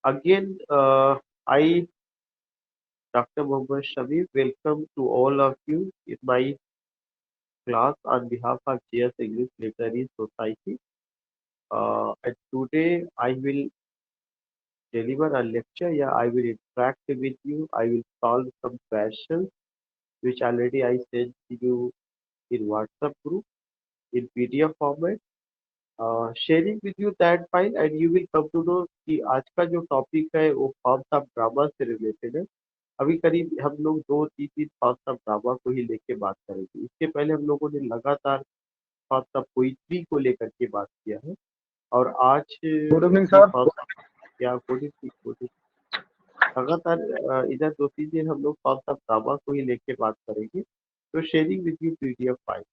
Again, I, Dr. Mohammed Shabir, welcome to all of you in my class on behalf of JS English Literary Society. And today I will deliver a lecture. Yeah, I will interact with you. I will solve some questions which already I sent to you in WhatsApp group in PDF format. Sharing with you that file and you will come to know कि आज का जो topic है वो forms of drama से related है। अभी करीब हम लोग दो तीन फॉर्म्स ऑफ ड्रामा को ही लेके बात करेंगे। इसके पहले हम लोगों ने लगातार फॉर्म्स ऑफ पोइट्री को लेकर के बात किया है और आज गुड इवनिंग उसी सर। फॉर्म्स या पोइट्री लगातार इधर दो तीन दिन हम लोग फॉर्म्स ऑफ ड्रामा को ही लेके बात करेंगे। तो sharing with you PDF file.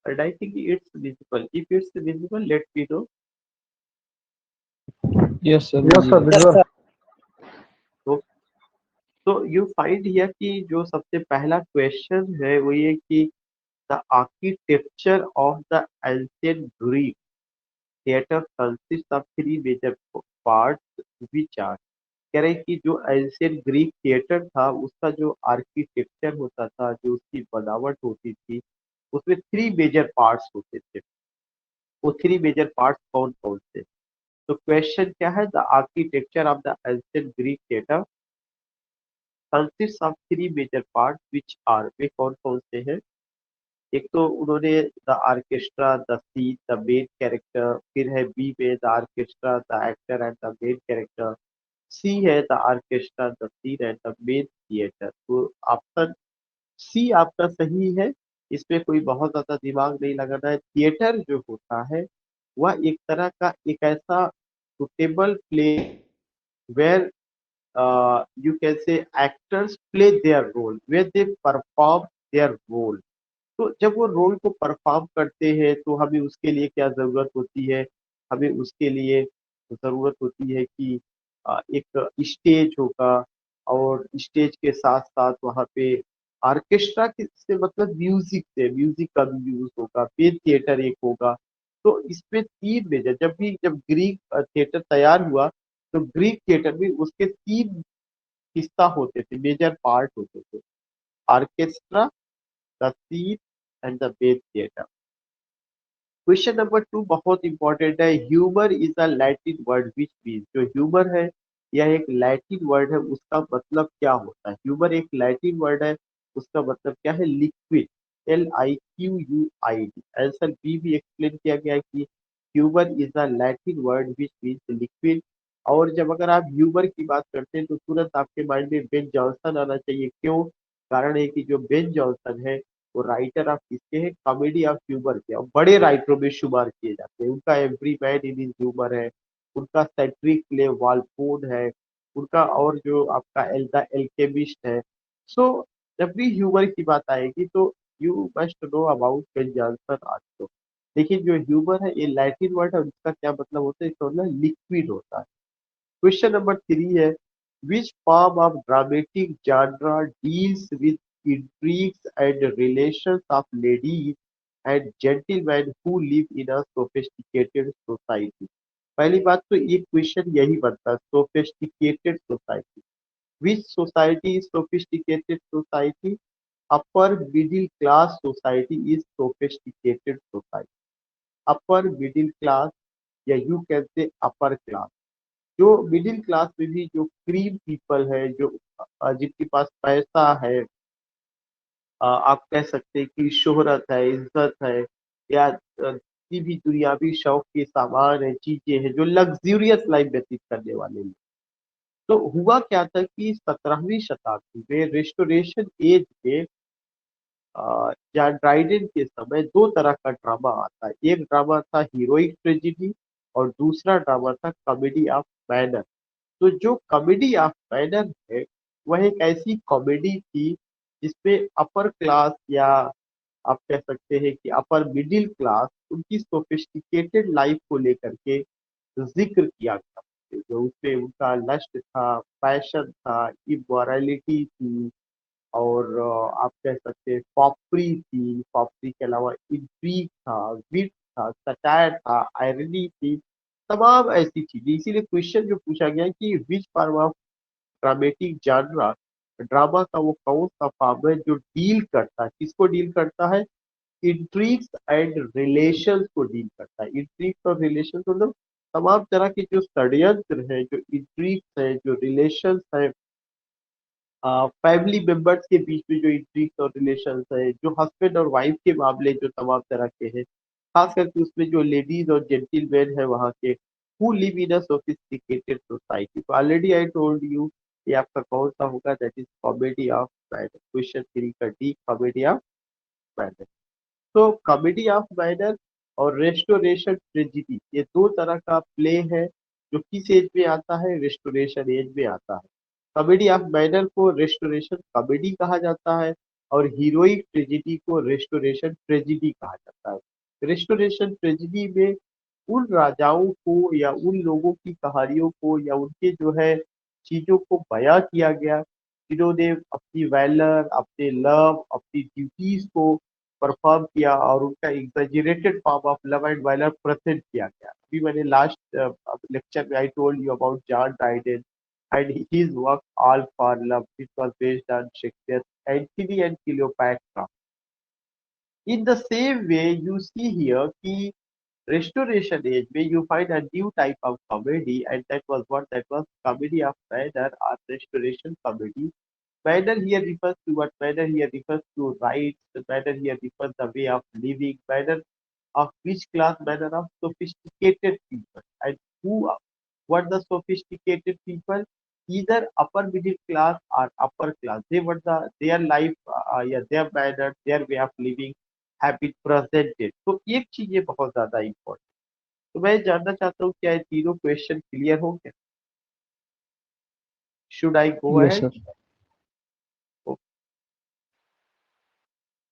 And I think it's visible. If it's visible, let me know. Yes, sir. Yes sir, Visible. Visual. तो तो यू फाइंड हियर कि जो सबसे पहला क्वेश्चन है वो ये कि the architecture of the ancient Greek theatre consist of three major parts which are. कह रहे हैं कि जो एंशिएंट ग्रीक थिएटर था उसका जो आर्किटेक्चर होता था, जो उसकी बनावट होती थी, उसमें थ्री मेजर पार्ट्स होते थे। वो थ्री मेजर पार्ट्स कौन कौन से? तो क्वेश्चन क्या है? The architecture of the ancient Greek theatre consist of three major part which are. वे कौन कौन से हैं? एक तो उन्होंने the orchestra, the scene, the main character, फिर है बी में the orchestra, the actor and the main character, C है the orchestra, the scene and the main theatre. तो ऑप्शन सी आपका सही है। इसमें कोई बहुत ज्यादा दिमाग नहीं लगाना है। थिएटर जो होता है वह एक तरह का एक ऐसा suitable play where you can say actors play their role where they perform their role। तो जब वो रोल को परफॉर्म करते हैं तो हमें उसके लिए क्या जरूरत होती है? हमें उसके लिए जरूरत होती है कि एक स्टेज होगा और स्टेज के साथ साथ वहाँ पे ऑर्केस्ट्रा से मतलब म्यूजिक से म्यूजिक का भी यूज होगा, फिर थिएटर एक होगा। तो इसमें तीन मेजर जब ग्रीक थिएटर तैयार हुआ तो ग्रीक थिएटर में उसके तीन हिस्सा होते थे, मेजर पार्ट होते थे। Orchestra, the scene and the main theatre. Question number two बहुत इंपॉर्टेंट है। Humour is a Latin word which mean. जो ह्यूमर है यह एक लैटिन वर्ड है, उसका मतलब क्या होता है? ह्यूमर एक लैटिन वर्ड है, उसका मतलब क्या है? Liquid, LIQUID। आंसर बी भी एक्सप्लेन किया गया है कि humour is a Latin word which means liquid. और जब अगर आप ह्यूमर की बात करते हैं तो तुरंत आपके माइंड में बेन जॉनसन आना चाहिए। क्यों? कारण है कि जो बेन जॉनसन है वो राइटर ऑफ किसके हैं? कॉमेडी ऑफ ह्यूमर के, और बड़े राइटरों में शुमार किए जाते हैं। उनका every man in his humour है, उनका सेड्रिक ले वालपोन है, उनका और जो आपका द एल्केमिस्ट है। सो जब भी ह्यूमर की बात आएगी तो you must know about Ben Jonson also. लेकिन जो ह्यूमर है ये लैटिन वर्ड है, उसका क्या मतलब होता है? इसका मतलब लिक्विड होता है। क्वेश्चन नंबर थ्री है, which form of dramatic genre deals with intrigues and relations of ladies and gentlemen who live in a sophisticated society। पहली बात तो ये क्वेश्चन यही बनता है, sophisticated society। which society is sophisticated society? upper middle class society is sophisticated society। upper middle class या you can say upper class, जो middle class में भी जो क्रीम पीपल है, जो जिनके पास पैसा है, आप कह सकते हैं कि शोहरत है, इज्जत है, या किसी भी दुनियावी शौक के सामान है, चीजें हैं, जो लग्जूरियस लाइफ व्यतीत करने वाले लोग। तो हुआ क्या था कि 17वीं शताब्दी में रेस्टोरेशन एज में या ड्राइडेन के समय दो तरह का ड्रामा आता है। एक ड्रामा था हीरोइक ट्रेजिडी और दूसरा ड्रामा था कॉमेडी ऑफ मैनर। तो जो कॉमेडी ऑफ मैनर है वह एक ऐसी कॉमेडी थी जिसमें अपर क्लास या आप कह सकते हैं कि अपर मिडिल क्लास उनकी सोफिस्टिकेटेड लाइफ को लेकर के जिक्र किया गया। थे, जो उसमें उनका लस्ट था, पैशन था, इमोरलिटी थी, और आप कह सकते हैं पॉपरी थी, पॉपरी के अलावा इंट्रीग था, विट था, सटायर था, आयरनी थी, तमाम ऐसी चीजें। इसीलिए क्वेश्चन जो पूछा गया कि which form of dramatic जानरा, drama का वो कौन सा फॉर्म है जो डील करता है, किसको डील करता है, इंट्रीग्स एंड रिलेशंस को डील करता है। इंट्रीग्स और रिलेशंस मतलब तमाम तरह के जो षड्यंत्र है, जो इंट्रीग्स है, जो रिलेशंस है, फैमिली मेंबर्स के बीच में जो इंट्रीग्स और रिलेशंस है, जो हस्बैंड और वाइफ के मामले जो तमाम तरह के हैं, खास करके उसमें जो लेडीज और जेंटिलमैन है वहाँ के, who live in a sophisticated society. तो ऑलरेडी आई टोल्ड यू ये आपका कौन सा होगा, that is comedy of manner. Question 3 का डी, कॉमेडी ऑफ मैनर। तो कॉमेडी ऑफ माइनर और रेस्टोरेशन ट्रेजिडी, ये दो तरह का प्ले है जो किस एज में आता है, रेस्टोरेशन एज में आता है। कॉमेडी ऑफ माइनर को रेस्टोरेशन कॉमेडी कहा जाता है और हीरोइक ट्रेजिडी को रेस्टोरेशन ट्रेजिडी कहा जाता है। रेस्टोरेशन ट्रेजिडी में उन राजाओं को या उन लोगों की कहानियों को या उनके जो है चीजों को बयां किया गया जिन्होंने अपनी वैलर, अपने लव, अपनी ड्यूटीज को परफॉर्म किया और उनका exaggerated form of love and viral present किया गया। अभी मैंने लास्ट लेक्चर में I told you about John Dryden and his work all for love, which was based on Shakespeare Antony and Cleopatra. In the same way you see here कि restoration age where you find a new type of comedy, and that was comedy of manner or restoration comedy. Manner here refers to what? Manner here refers to rights. Manner here refers the way of living. Manner of which class? Manner of sophisticated people. And who? What the sophisticated people? Either upper middle class or upper class. They were their life, yeah, their manner, their way of living have been presented. तो एक चीज ये बहुत ज्यादा important. तो मैं जानना चाहता हूँ क्या ये तीनों क्वेश्चन क्लियर हो गए? Should I go yes ahead? Sir.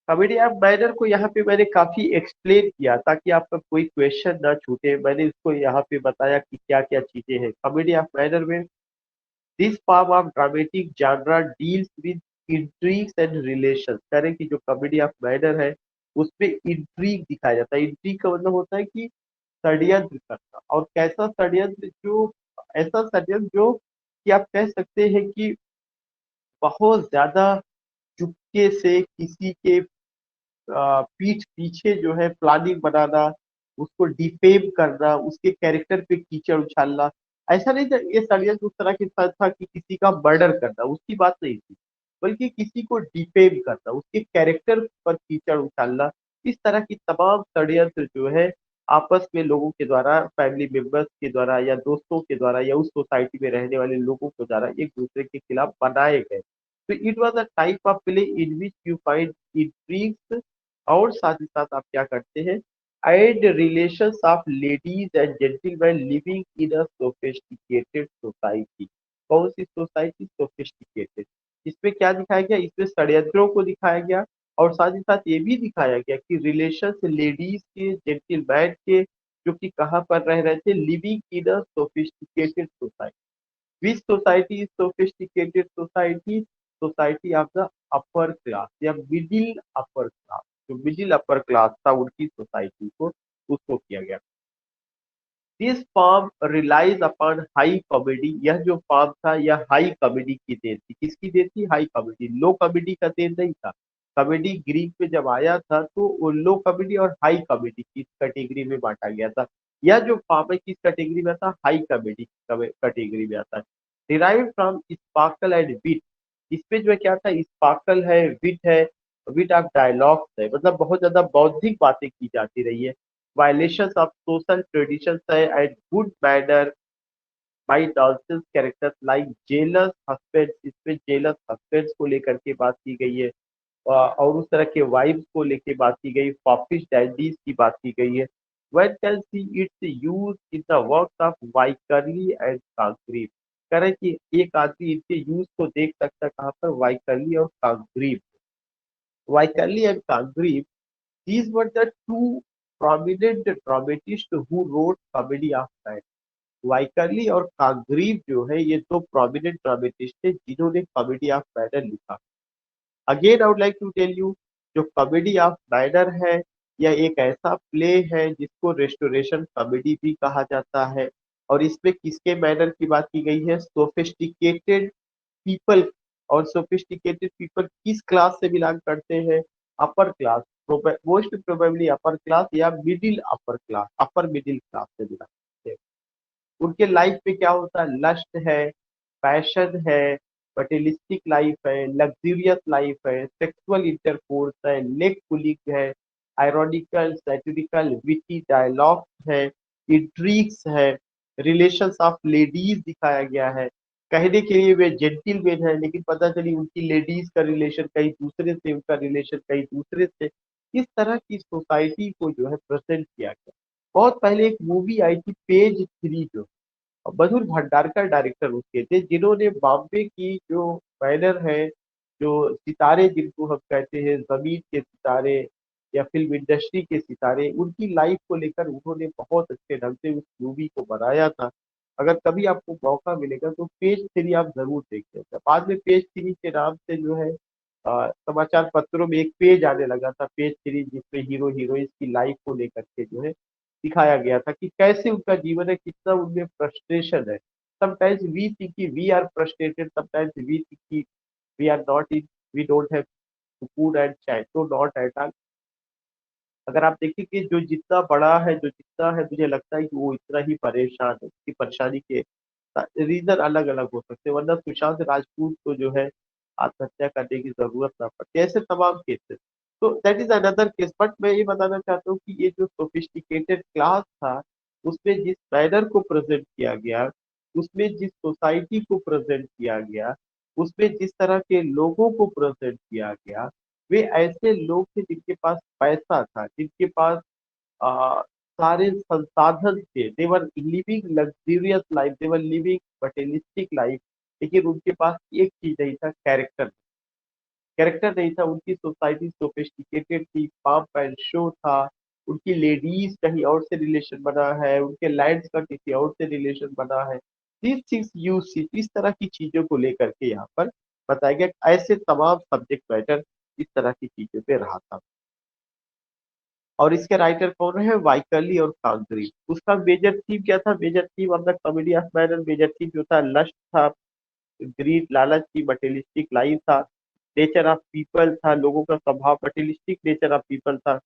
Comedy of manner को यहाँ पे मैंने काफी एक्सप्लेन किया ताकि आपका कोई क्वेश्चन ना छूटे। मैंने इसको यहाँ पे बताया कि क्या क्या चीजें हैं कॉमेडी ऑफ मैनर में। This form of dramatic genre deals with intrigues and relations. कह रहे हैं कि जो कॉमेडी ऑफ मैनर है उसमें इंट्रीग दिखाया जाता है। इंट्रीग का मतलब होता है कि षड्यंत्र करना। और कैसा षड्यंत्र? जो ऐसा षड्यंत्र जो कि आप कह सकते हैं कि बहुत ज्यादा चुपके से किसी के पीठ पीछे जो है प्लानिंग बनाना, उसको डिफेम करना, उसके कैरेक्टर पे कीचड़ उछालना। ऐसा नहीं था ये षड्यंत्र उस तरह के साथ था कि किसी का मर्डर करना, उसकी बात नहीं थी, बल्कि किसी को डिफेम करना, उसके कैरेक्टर पर कीचड़ उछालना। इस तरह की तमाम षड्यंत्र जो है आपस में लोगों के द्वारा, फैमिली मेंबर्स के द्वारा या दोस्तों के द्वारा या उस सोसाइटी में रहने वाले लोगों के द्वारा एक दूसरे के खिलाफ बनाए गए। तो it was a type of play in which you find intrigues, और साथ ही साथ आप क्या करते हैं, add relations of ladies and gentleman living in a sophisticated society. कौन सी सोसाइटी? सोफिस्टिकेटेड। इसमें क्या दिखाया गया? इसमें षड्यंत्रों को दिखाया गया और साथ ही साथ ये भी दिखाया गया कि रिलेशंस लेडीज के, जेंटिलमैन के, जो कि कहाँ पर रह रहे थे, living in a sophisticated society. Which society is sophisticated society? Society of the upper class या मिडिल अपर क्लास। जो मिडिल अपर क्लास था उनकी सोसाइटी को, उसको किया गया। This form relies upon high comedy. यह जो फॉर्म था यह हाई कॉमेडी की देन थी। किसकी देन थी? High comedy. लो कॉमेडी का देन नहीं था। कॉमेडी ग्रीक में जब आया था तो वो लो कॉमेडी और हाई कॉमेडी की कैटेगरी में बांटा गया था। यह जो फॉर्म है किस कैटेगरी में था? हाई कॉमेडी कैटेगरी में आता है। डिराइव फ्रॉम स्पार्कल एंड विट। इसमें जो है क्या था? स्पार्कल है, विट है, विट ऑफ डायलॉग्स है, मतलब बहुत ज्यादा बौद्धिक बातें की जाती रही है। वायलेशंस ऑफ सोशल ट्रेडिशंस है and good manner by nonsense characters like jealous husband. इसमें जेलस हस्बैंड्स को लेकर के बात की गई है और उस तरह के वाइफ्स को लेकर बात की गई, पॉपिश डैडीज की बात की गई है। One can see its use in the works of Wycherley and Congreve. कह रहे हैं कि एक आदमी इनके यूज को देख सकता है कहाँ पर? वाइकरली और Congreve. Wycherley and Congreve, these were the two prominent dramatists who wrote comedy of man. वाइकरली और कांग्रीव जो है ये दो प्रोमिनेंट ड्रामेटिस्ट थे जिन्होंने कॉमेडी ऑफ मैनर लिखा। Again I would like to tell you, जो कॉमेडी ऑफ मैनर है यह एक ऐसा प्ले है जिसको रेस्टोरेशन कॉमेडी भी कहा जाता है। और इसमें किसके मैनर की बात की गई है? Sophisticated people. और सोफिस्टिकेटेड पीपल किस क्लास से बिलोंग करते हैं? Upper class, most probably upper class या middle upper class, upper middle class से बिलोंग करते हैं। उनके लाइफ में क्या होता है? लस्ट है, पैशन है, मटेरियलिस्टिक लाइफ है, लग्जरियस लाइफ है, सेक्सुअल इंटरकोर्स है, लेग पुलिंग है, आयरॉनिकल सैटिरिकल विटी डायलॉग्स है, इंट्रीग्स है, रिलेशंस ऑफ लेडीज दिखाया गया है। कहने के लिए वे जेंटिलमैन है लेकिन पता चली उनकी लेडीज का रिलेशन कहीं दूसरे से, उनका रिलेशन कहीं दूसरे से। इस तरह की सोसाइटी को जो है प्रेजेंट किया गया। बहुत पहले एक मूवी आई थी पेज थ्री, जो मधुर भंडारकर डायरेक्टर उसके थे, जिन्होंने बॉम्बे की जो बैनर है, जो सितारे जिनको हम कहते हैं जमीन के सितारे या फिल्म इंडस्ट्री के सितारे, उनकी लाइफ को लेकर उन्होंने बहुत अच्छे ढंग से उस मूवी को बनाया था। अगर कभी आपको मौका मिलेगा तो पेज थ्री आप जरूर देखिएगा। बाद में पेज थ्री के नाम से जो है समाचार पत्रों में एक पेज आने लगा था, पेज थ्री, जिसमें हीरो हीरोइन की लाइफ को लेकर के जो है दिखाया गया था कि कैसे उनका जीवन है, कितना उनमें फ्रस्ट्रेशन है। समटाइम्स वी थिंक कि we are frustrated, sometimes we think कि we are not in, we don't have food and chai, तो नॉट एट ऑल। अगर आप देखें कि जो जितना बड़ा है, जो जितना है, मुझे लगता है कि वो इतना ही परेशान है। उसकी परेशानी के रीजन अलग अलग हो सकते हैं, वरना सुशांत राजपूत को जो है आत्महत्या करने की जरूरत ना पड़ती, ऐसे तमाम केसेस। तो that is another case. But मैं ये बताना चाहता हूँ कि ये जो सोफिस्टिकेटेड क्लास था, उसमें जिस मैनर को प्रेजेंट किया गया, उसमें जिस सोसाइटी को प्रेजेंट किया गया, उसमें जिस तरह के लोगों को प्रेजेंट किया गया, वे ऐसे लोग थे जिनके पास पैसा था, जिनके पास सारे संसाधन थे। They were living luxurious life, they were living materialistic life. लेकिन उनके पास एक चीज नहीं था, कैरेक्टर। कैरेक्टर नहीं था। उनकी सोसाइटी सोफिस्टिकेटेड थी, पंप एंड शो था। उनकी लेडीज कहीं और से रिलेशन बना है, उनके लैंड्स का किसी और से रिलेशन बना है। दिस थिंग्स यू सी, इस तरह की चीजों को लेकर के यहाँ पर बताया गया। ऐसे तमाम सब्जेक्ट मैटर इस तरह की चीजों पे रहा था। और इसके राइटर कौन है? वाइकली और कांगरी। उसका मेजर थीम क्या था? Major theme of the comedy of manner, major theme जो था लस्ट था, ग्रीड लालच की, मटेरियलिस्टिक लाइफ था, नेचर ऑफ पीपल था, लोगों का स्वभाव, मटेरियलिस्टिक नेचर ऑफ पीपल था,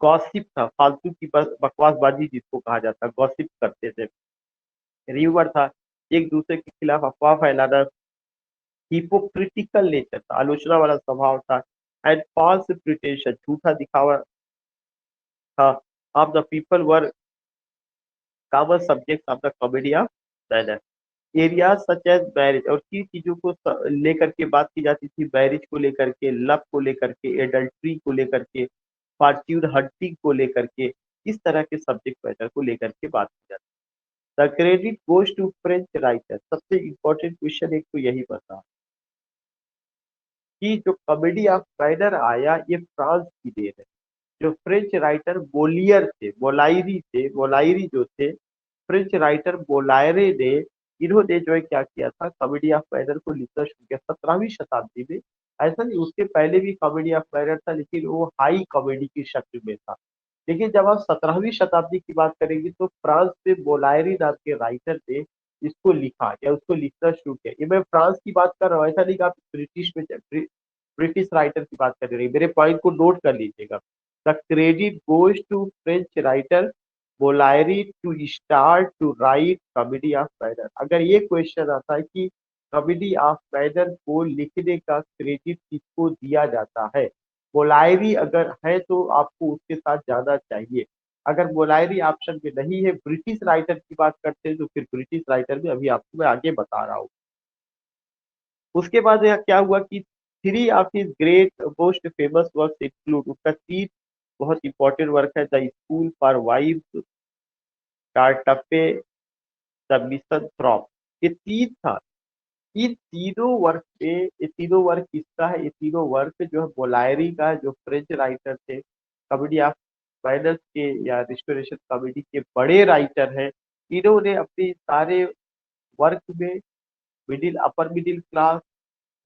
गॉसिप था, फालतू की बकवासबाजी जिसको कहा जाता है, गॉसिप करते थे, ह्यूमर था, एक दूसरे के खिलाफ अफवाह फैलाना, हिपोक्रिटिकल नेचर था, आलोचना वाला स्वभाव था, एंड फॉल्स प्रिटेंशन, झूठा दिखावा था। Of the people were common subject of the comedy of manner. Areas such as marriage, और किन चीजों को लेकर के बात की जाती थी? मैरिज को लेकर के, लव को लेकर के, एडल्ट्री को लेकर के, फॉर्च्यून हंटिंग को लेकर के, इस तरह के सब्जेक्ट मैटर को लेकर के बात की जाती है। The credit goes to French writer. सबसे इंपॉर्टेंट क्वेश्चन एक तो यही बता कि जो कॉमेडी ऑफ मैनर आया ये फ्रांस की देन है। जो फ्रेंच राइटर बोलियर थे, बोलायरी थे, बोलायरी जो थे, फ्रेंच राइटर बोलायरे ने, इन्होंने जो है क्या किया था, कॉमेडी ऑफ मैनर को लिखना शुरू किया 17वीं शताब्दी में। ऐसा नहीं, उसके पहले भी कॉमेडी ऑफ मैनर था लेकिन वो हाई कॉमेडी की शक्ल में था। लेकिन जब आप 17वीं शताब्दी की बात करेंगे तो फ्रांस में बोलायरी नाम के राइटर ने इसको लिखा या उसको लिखना शुरू किया। ये मैं फ्रांस की बात कर रहा हूँ, ऐसा नहीं कि आप ब्रिटिश में, ब्रिटिश राइटर की बात कर रही, मेरे पॉइंट को नोट कर लीजिएगा। The credit goes to French writer Moliere to start to write comedy of manner. अगर ये क्वेश्चन आता है कि कॉमेडी ऑफ मैनर को लिखने का क्रेडिट किसको दिया जाता है, बोलायरी अगर है तो आपको उसके साथ जाना चाहिए। अगर बोलायरी ऑप्शन में नहीं है, ब्रिटिश राइटर की बात करते हैं, तो फिर ब्रिटिश राइटर में अभी आपको मैं आगे बता रहा हूँ। उसके बाद यह क्या हुआ कि three of his great most famous work include, उसका तीन बहुत इंपॉर्टेंट वर्क है, the school for wives, Tartuffe, the Misanthrope. ये तीन था। इन तीनों वर्क पे, ये तीनों वर्क किसका है? ये तीनों वर्क जो है बोलायरी का है, जो फ्रेंच राइटर थे, कॉमेडी ऑफ मैनर्स के या रिस्टोरेशन कॉमेडी के बड़े राइटर हैं। इन्होंने अपनी सारे वर्क में मिडिल क्लास,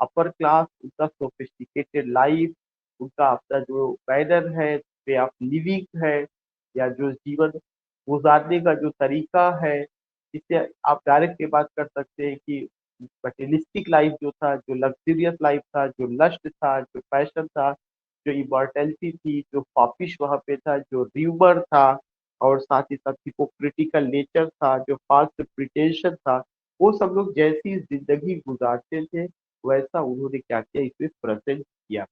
अपर क्लास, उनका सोफिस्टिकेटेड लाइफ, उनका अपना जो मैनर है, वे ऑफ लिविंग है, या जो जीवन गुजारने का जो तरीका है, जिससे आप डायरेक्ट ये बात कर सकते हैं कि मटेरियलिस्टिक लाइफ जो था, जो लग्जरियस लाइफ था, जो लस्ट था, जो पैशन था, जो इमॉर्टैलिटी थी, जो फापिश वहां पे था, जो र्यूमर था, और साथ ही साथ हिपोक्रिटिकल नेचर था, जो फाल्स प्रिटेंशन था, वो सब लोग जैसी जिंदगी गुजारते थे वैसा उन्होंने क्या किया, इसमें प्रेजेंट किया।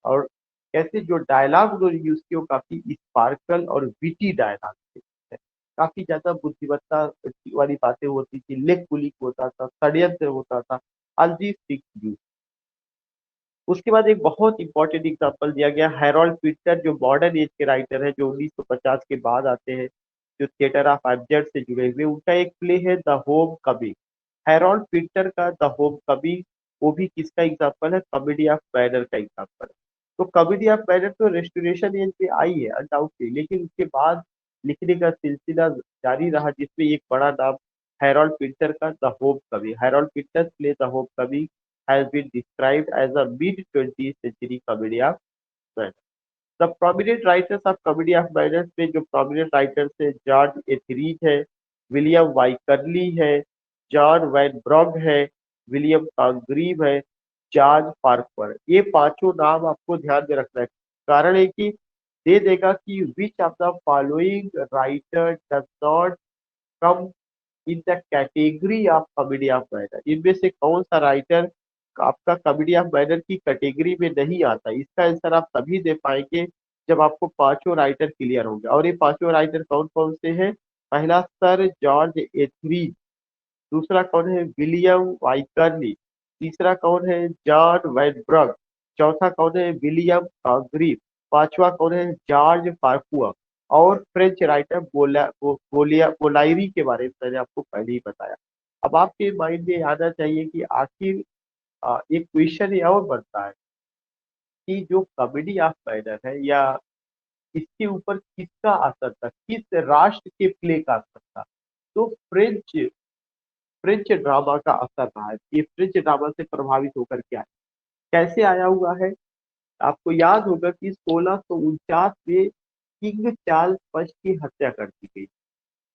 और कैसे जो डायलॉग उन्होंने यूज किए वो काफी स्पार्कल और विटी डायलॉग थे, काफी ज्यादा बुद्धिमत्ता वाली बातें होती थी, लेख पुलिक होता था, षड्यंत्र होता था, ऑल दीज थिंग्स। उसके बाद एक बहुत इंपॉर्टेंट एग्जांपल दिया गया, हैरोल्ड पिंटर, जो मॉडर्न एज के राइटर है, जो 1950 के बाद आते हैं, जो थिएटर ऑफ ऑब्जेक्ट से जुड़े हुए, उनका एक प्ले है the home coming. Harold Pinter का द होम कमिंग, वो भी किसका एग्जांपल है, कॉमेडी ऑफ मैनर का एग्जांपल है। तो कॉमेडी ऑफ मैनर तो रेस्टोरेशन एज पे आई है अनडाउटली, लेकिन उसके बाद लिखने का सिलसिला जारी रहा, जिसमें एक बड़ा नाम हैरोल्ड पिंटर का the home coming. Harold Pinter play the home coming has been described as a mid-20th century comedy of manners. The prominent writers of comedy of manners में जो prominent writers है, जॉर्ज एथरीज है, William वाइकरली है, John van ब्रॉग है, William Congreve है, George फार्कर। ये पांचों नाम आपको ध्यान में रखना है, कारण है कि दे देगा कि which of the following writer does not come in the category of comedy of manner. इनमें से कौन सा राइटर आपका कॉमेडी ऑफ मैनर की कैटेगरी में नहीं आता, इसका आंसर आप तभी दे पाएंगे जब आपको पांचों राइटर क्लियर होंगे। और ये पांचों राइटर कौन कौन से हैं? पहला सर जॉर्ज एथरीज, दूसरा कौन है, विलियम वाइकरली, तीसरा कौन है, जॉन वैनब्रग, चौथा कौन है, विलियम कॉन्ग्रीव, पांचवा कौन है, जॉर्ज फार्कुआ। और फ्रेंच राइटर बोलायरी के बारे में मैंने आपको पहले ही बताया। अब आपके माइंड में आना चाहिए कि आखिर एक क्वेश्चन ये और बनता है कि जो कॉमेडी ऑफ मैनर है, या इसके ऊपर किसका असर था, किस राष्ट्र के प्ले का असर था? तो फ्रेंच फ्रेंच ड्रामा का असर रहा है। ये फ्रेंच ड्रामा से प्रभावित होकर के आया। कैसे आया हुआ है? आपको याद होगा कि 1649 में किंग चार्ल्स फर्स्ट की हत्या कर दी गई,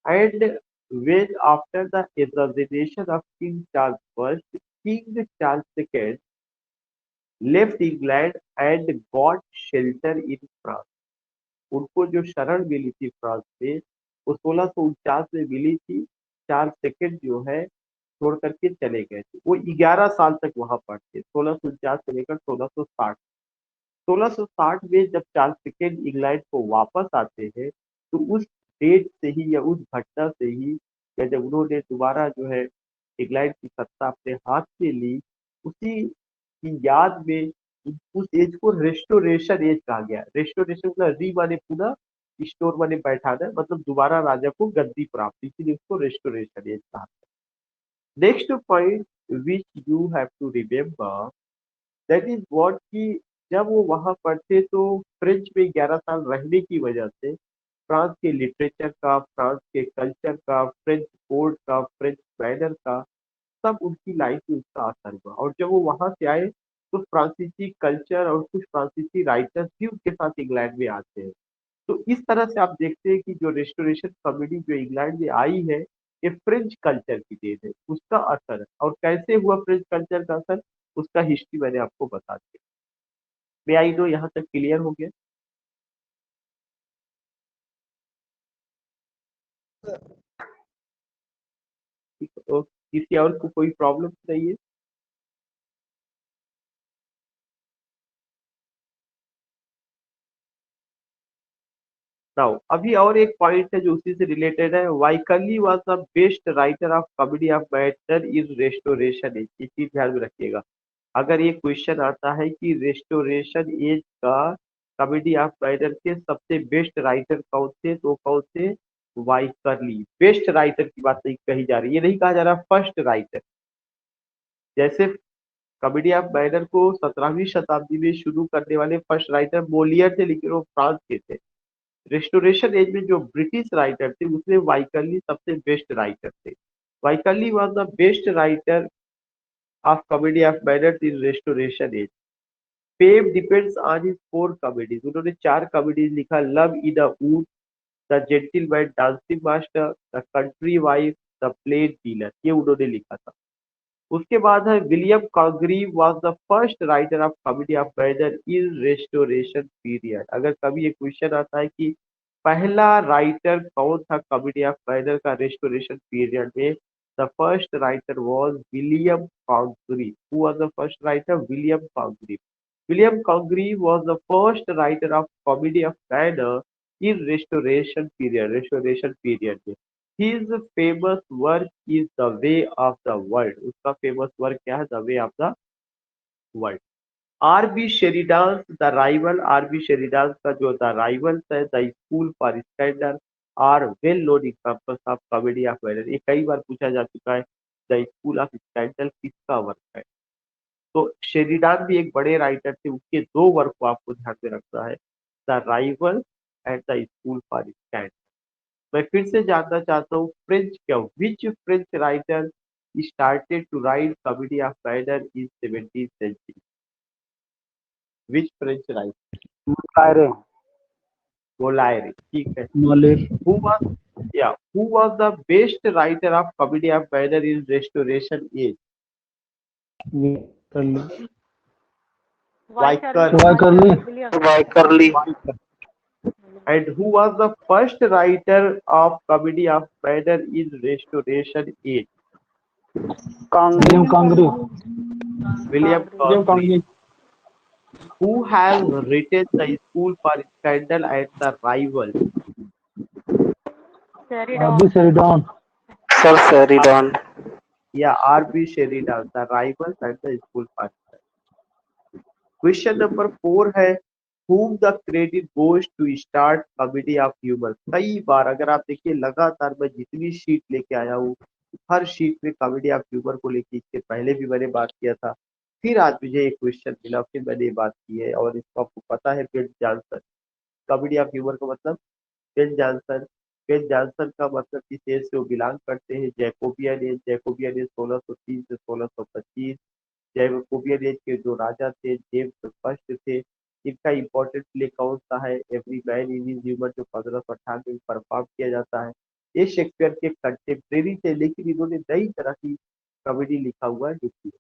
and when after the assassination of King Charles I, King Charles II left England and got shelter in France। उनको जो शरण मिली थी फ्रांस में, वो 1649 में मिली थी। चार्ल्स सेकंड जो है छोड़ करके चले गए थे, वो 11 साल तक वहां पर थे, 1649 से लेकर 1660। 1660 में जब चार्ल्स सेकंड इंग्लैंड को वापस आते हैं, तो उस डेट से ही, या उस घटना से ही, या जब उन्होंने दोबारा जो है इंग्लैंड की सत्ता अपने हाथ में ली, उसी की याद में उस एज को रेस्टोरेशन एज कहा गया। रेस्टोरेशन मतलब री माने पुनः, स्टोर माने बैठाना, मतलब दोबारा राजा को गद्दी प्राप्ति, इसीलिए उसको रेस्टोरेशन एज कहा। Next point which you have to remember, that is what कि जब वो वहां पर थे तो फ्रेंच में 11 साल रहने की वजह से फ्रांस के लिटरेचर का, फ्रांस के कल्चर का, फ्रेंच कोड का, फ्रेंच मैनर का, सब उनकी लाइफ में उसका असर हुआ। और जब वो वहां से आए तो फ्रांसीसी कल्चर और कुछ फ्रांसीसी राइटर्स भी उनके साथ इंग्लैंड में आते हैं। तो इस तरह से आप देखते हैं कि जो रेस्टोरेशन कॉमेडी जो इंग्लैंड में आई है, ये फ्रेंच कल्चर की देन है, उसका असर है। और कैसे हुआ फ्रेंच कल्चर का असर, उसका हिस्ट्री मैंने आपको बता दिया। मे आई नो यहाँ तक क्लियर हो गया? तो किसी और को कोई प्रॉब्लम नहीं है? नाउ अभी और एक पॉइंट है जो उसी से रिलेटेड है, Wycherley was the best writer of comedy of matter in restoration age. ये चीज ध्यान में रखिएगा। अगर ये क्वेश्चन आता है कि रेस्टोरेशन एज का कॉमेडी ऑफ मैटर के सबसे बेस्ट राइटर कौन थे, तो कौन थे, वाइकरली। बेस्ट राइटर की बात नहीं कही जा रही, ये नहीं कहा जा रहा फर्स्ट राइटर। जैसे कॉमेडी ऑफ मैनर को 17वीं शताब्दी में शुरू करने वाले फर्स्ट राइटर मोलियर थे, लेकिन वो फ्रांस के थे। रेस्टोरेशन एज में जो ब्रिटिश राइटर थे उसमें वाइकरली सबसे बेस्ट राइटर थे। Wycherley was the best writer of comedy of manners in restoration age. Fame depends on his four comedies, उन्होंने चार कॉमेडीज लिखा, love in a wood, the gentleman, dancing master, the country wife, the plain dealer, ये उन्होंने लिखा था। उसके बाद है William Congreve was the first writer of comedy of manner in restoration period. अगर कभी ये क्वेश्चन आता है कि पहला राइटर कौन था कॉमेडी ऑफ मैनर का रेस्टोरेशन पीरियड में, the first writer was William Congreve. Who was the first writer? William Congreve. William Congreve was the first writer of comedy of manner in restoration period में। His famous work is The Way of the World। उसका famous work क्या है? The way of the world. R B Sheridan the rival, R B Sheridan का जो the rivals है, the school for standard are well known examples of comedy of manner. ये कई बार पूछा जा चुका है, द स्कूल ऑफ स्टैंडर्ड किसका वर्क है? तो शेरिडान भी एक बड़े राइटर थे, उसके दो वर्क को आपको ध्यान में रखना है, the rival and the school for standard. मैं फिर से जानना चाहता हूँ, फ्रेंच क्या, which French writer started to write comedy of manner in 17th century? Which French writer? कायरे, बोलायरे, ठीक है। मॉलिर, हु वाज, या who was the best writer of comedy of manner in restoration age? Wycherley, Wycher, Wycherley, Wycherley, Wycher. And who was the first writer of comedy of manner in restoration age? William Kangri, William William Congreve. Kangri, Who has written the School for Scandal and the Rival? R B Sheridan, sir Sheridan, Yeah, R.B. Sheridan, The Rivals and the School for Scandal. Question number 4 है, whom the credit goes to start comedy of humor। कई बार अगर आप देखिए लगातार मैं जितनी sheet लेके आया हूँ, हर शीट में कॉमेडी ऑफ ह्यूमर को लेके, इसके पहले भी मैंने बात किया था, फिर आज मुझे एक क्वेश्चन मिला, फिर मैंने ये बात की है, और इसको आपको पता है, Ben Jonson. Comedy of humour का मतलब बेन जॉनसन। बेन जॉनसन का मतलब किस एज से वो बिलोंग करते हैं? Jacobian as. जैकोबियन एज 1603 से 1625। जैकोबियन एज के जो राजा थे जेम्स फर्स्ट थे। इनका इंपॉर्टेंट प्ले कौन सा है? Every man in his humour, जो 1598 में परफॉर्म किया जाता है। ये शेक्सपियर के कंटेम्प्रेरी थे, लेकिन इन्होंने नई तरह की कॉमेडी लिखा हुआ है लिखी है।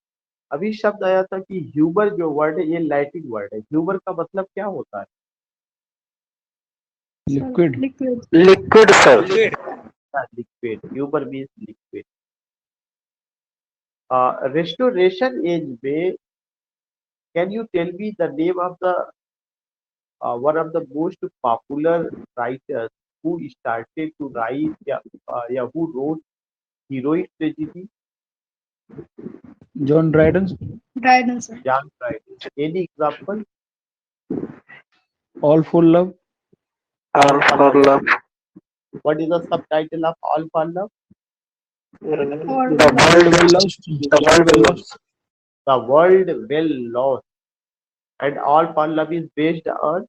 अभी शब्द आया था कि ह्यूमर जो वर्ड है, ये लैटिन वर्ड है। ह्यूमर का मतलब क्या होता है? Liquid, liquid sir, liquid. Humour means liquid. Restoration age में, can you tell me the name of the one of the most popular writers who started to write, yeah, who wrote heroic tragedy? John Dryden, John Dryden. Any example? All for love, All for Love. What is the subtitle of All for Love? The world will love, the world will love, The world well lost. And All for Love is based on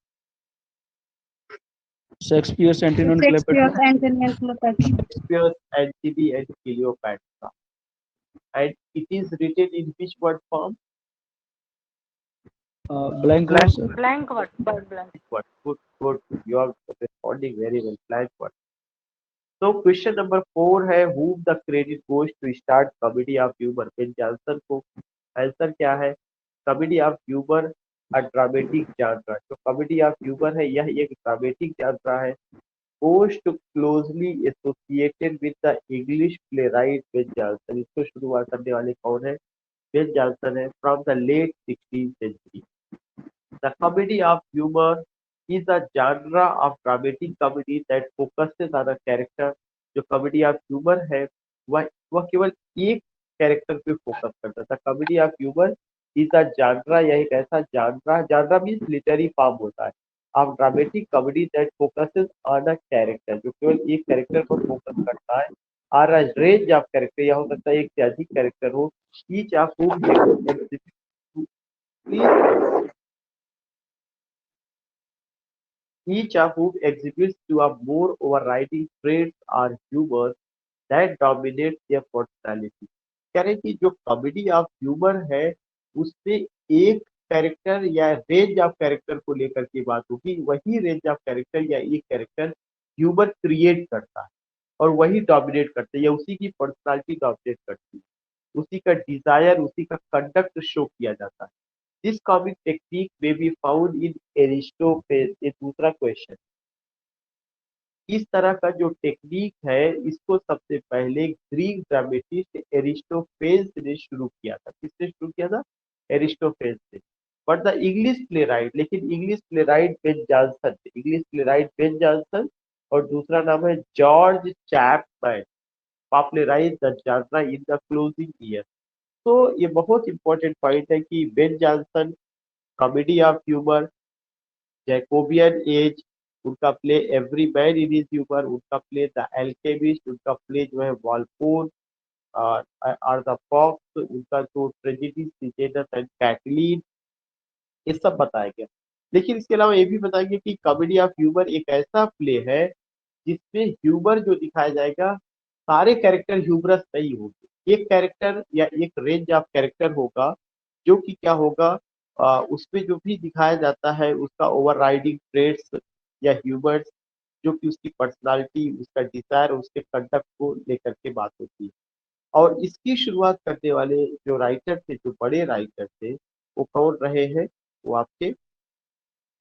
Shakespeare, Antony and Cleopatra, Shakespeare's Antony and Cleopatra. And it is written in which word form? Blank Blank verse, word. Good, good. You are responding very well. Blank word. So question number 4 है, whom the credit goes to start comedy of humor? Ben Jonson को। Answer क्या है? Comedy of humour a dramatic जानरा। जो comedy of humour है, यह एक dramatic genre है, most closely associated with the English playwright Ben Jonson. इसको शुरुआत करने वाले कौन है? बेन जॉनसन है, from the late 16th century. The comedy of humor is a genre of dramatic comedy that focuses on a character। जो comedy of humour है, वह केवल एक कैरेक्टर पे फोकस करता था। कॉमेडी ऑफ ह्यूमर इज अ जानरा, यह एक ऐसा जानरा, जानरा मीन्स लिटरेरी फॉर्म होता है, of dramatic comedy that focuses on a character, जो केवल एक कैरेक्टर पर फोकस करता है। और अ रेंज ऑफ कैरेक्टर, यह हो सकता है एक से अधिक कैरेक्टर हो, each of whom hero exhibit. Please each of whom exhibits to a more overriding traits or humor that dominates their personality। कह रहे हैं कि जो कॉमेडी ऑफ ह्यूमर है उसमें एक कैरेक्टर या रेंज ऑफ कैरेक्टर को लेकर के बात होगी, वही रेंज ऑफ कैरेक्टर या एक कैरेक्टर ह्यूमर क्रिएट करता है और वही डोमिनेट करता है या उसी की पर्सनालिटी डोमिनेट करती है, उसी का डिजायर, उसी का कंडक्ट शो किया जाता है। दिस कॉमिक टेक्निक में बी फाउंड इन एरिस्टोफेन। ये दूसरा क्वेश्चन। इस तरह का जो टेक्निक है इसको सबसे पहले ग्रीक ड्रामेटिस्ट एरिस्टोफेन्स ने शुरू किया था। किसने शुरू किया था? एरिस्टोफेन्स ने। But the English playwright, लेकिन English playwright Ben Jonson, English playwright Ben Jonson और दूसरा नाम है George Chapman, popularize the genre in the closing year. तो ये बहुत इंपॉर्टेंट पॉइंट है कि Ben Jonson comedy of humour, Jacobean age, उनका play every man in his humour, उनका प्ले द एल्केमिस्ट, उनका प्ले जो है वॉलपोल और द फॉक्स, उनका जो ट्रेजेडी सीजेनस एंड कैटलीन, ये सब बताया गया। लेकिन इसके अलावा ये भी बताएंगे कि कॉमेडी ऑफ ह्यूमर एक ऐसा प्ले है जिसमें ह्यूमर जो दिखाया जाएगा सारे कैरेक्टर ह्यूमरस नहीं होंगे, एक कैरेक्टर या एक रेंज ऑफ कैरेक्टर होगा जो कि क्या होगा, उसमें जो भी दिखाया जाता है उसका ओवरराइडिंग ट्रेड्स या ह्यूमर्स जो कि उसकी पर्सनालिटी, उसका डिजायर, उसके कंडक्ट को लेकर के बात होती है। और इसकी शुरुआत करने वाले जो राइटर थे, जो बड़े राइटर थे, वो कौन रहे हैं? वो आपके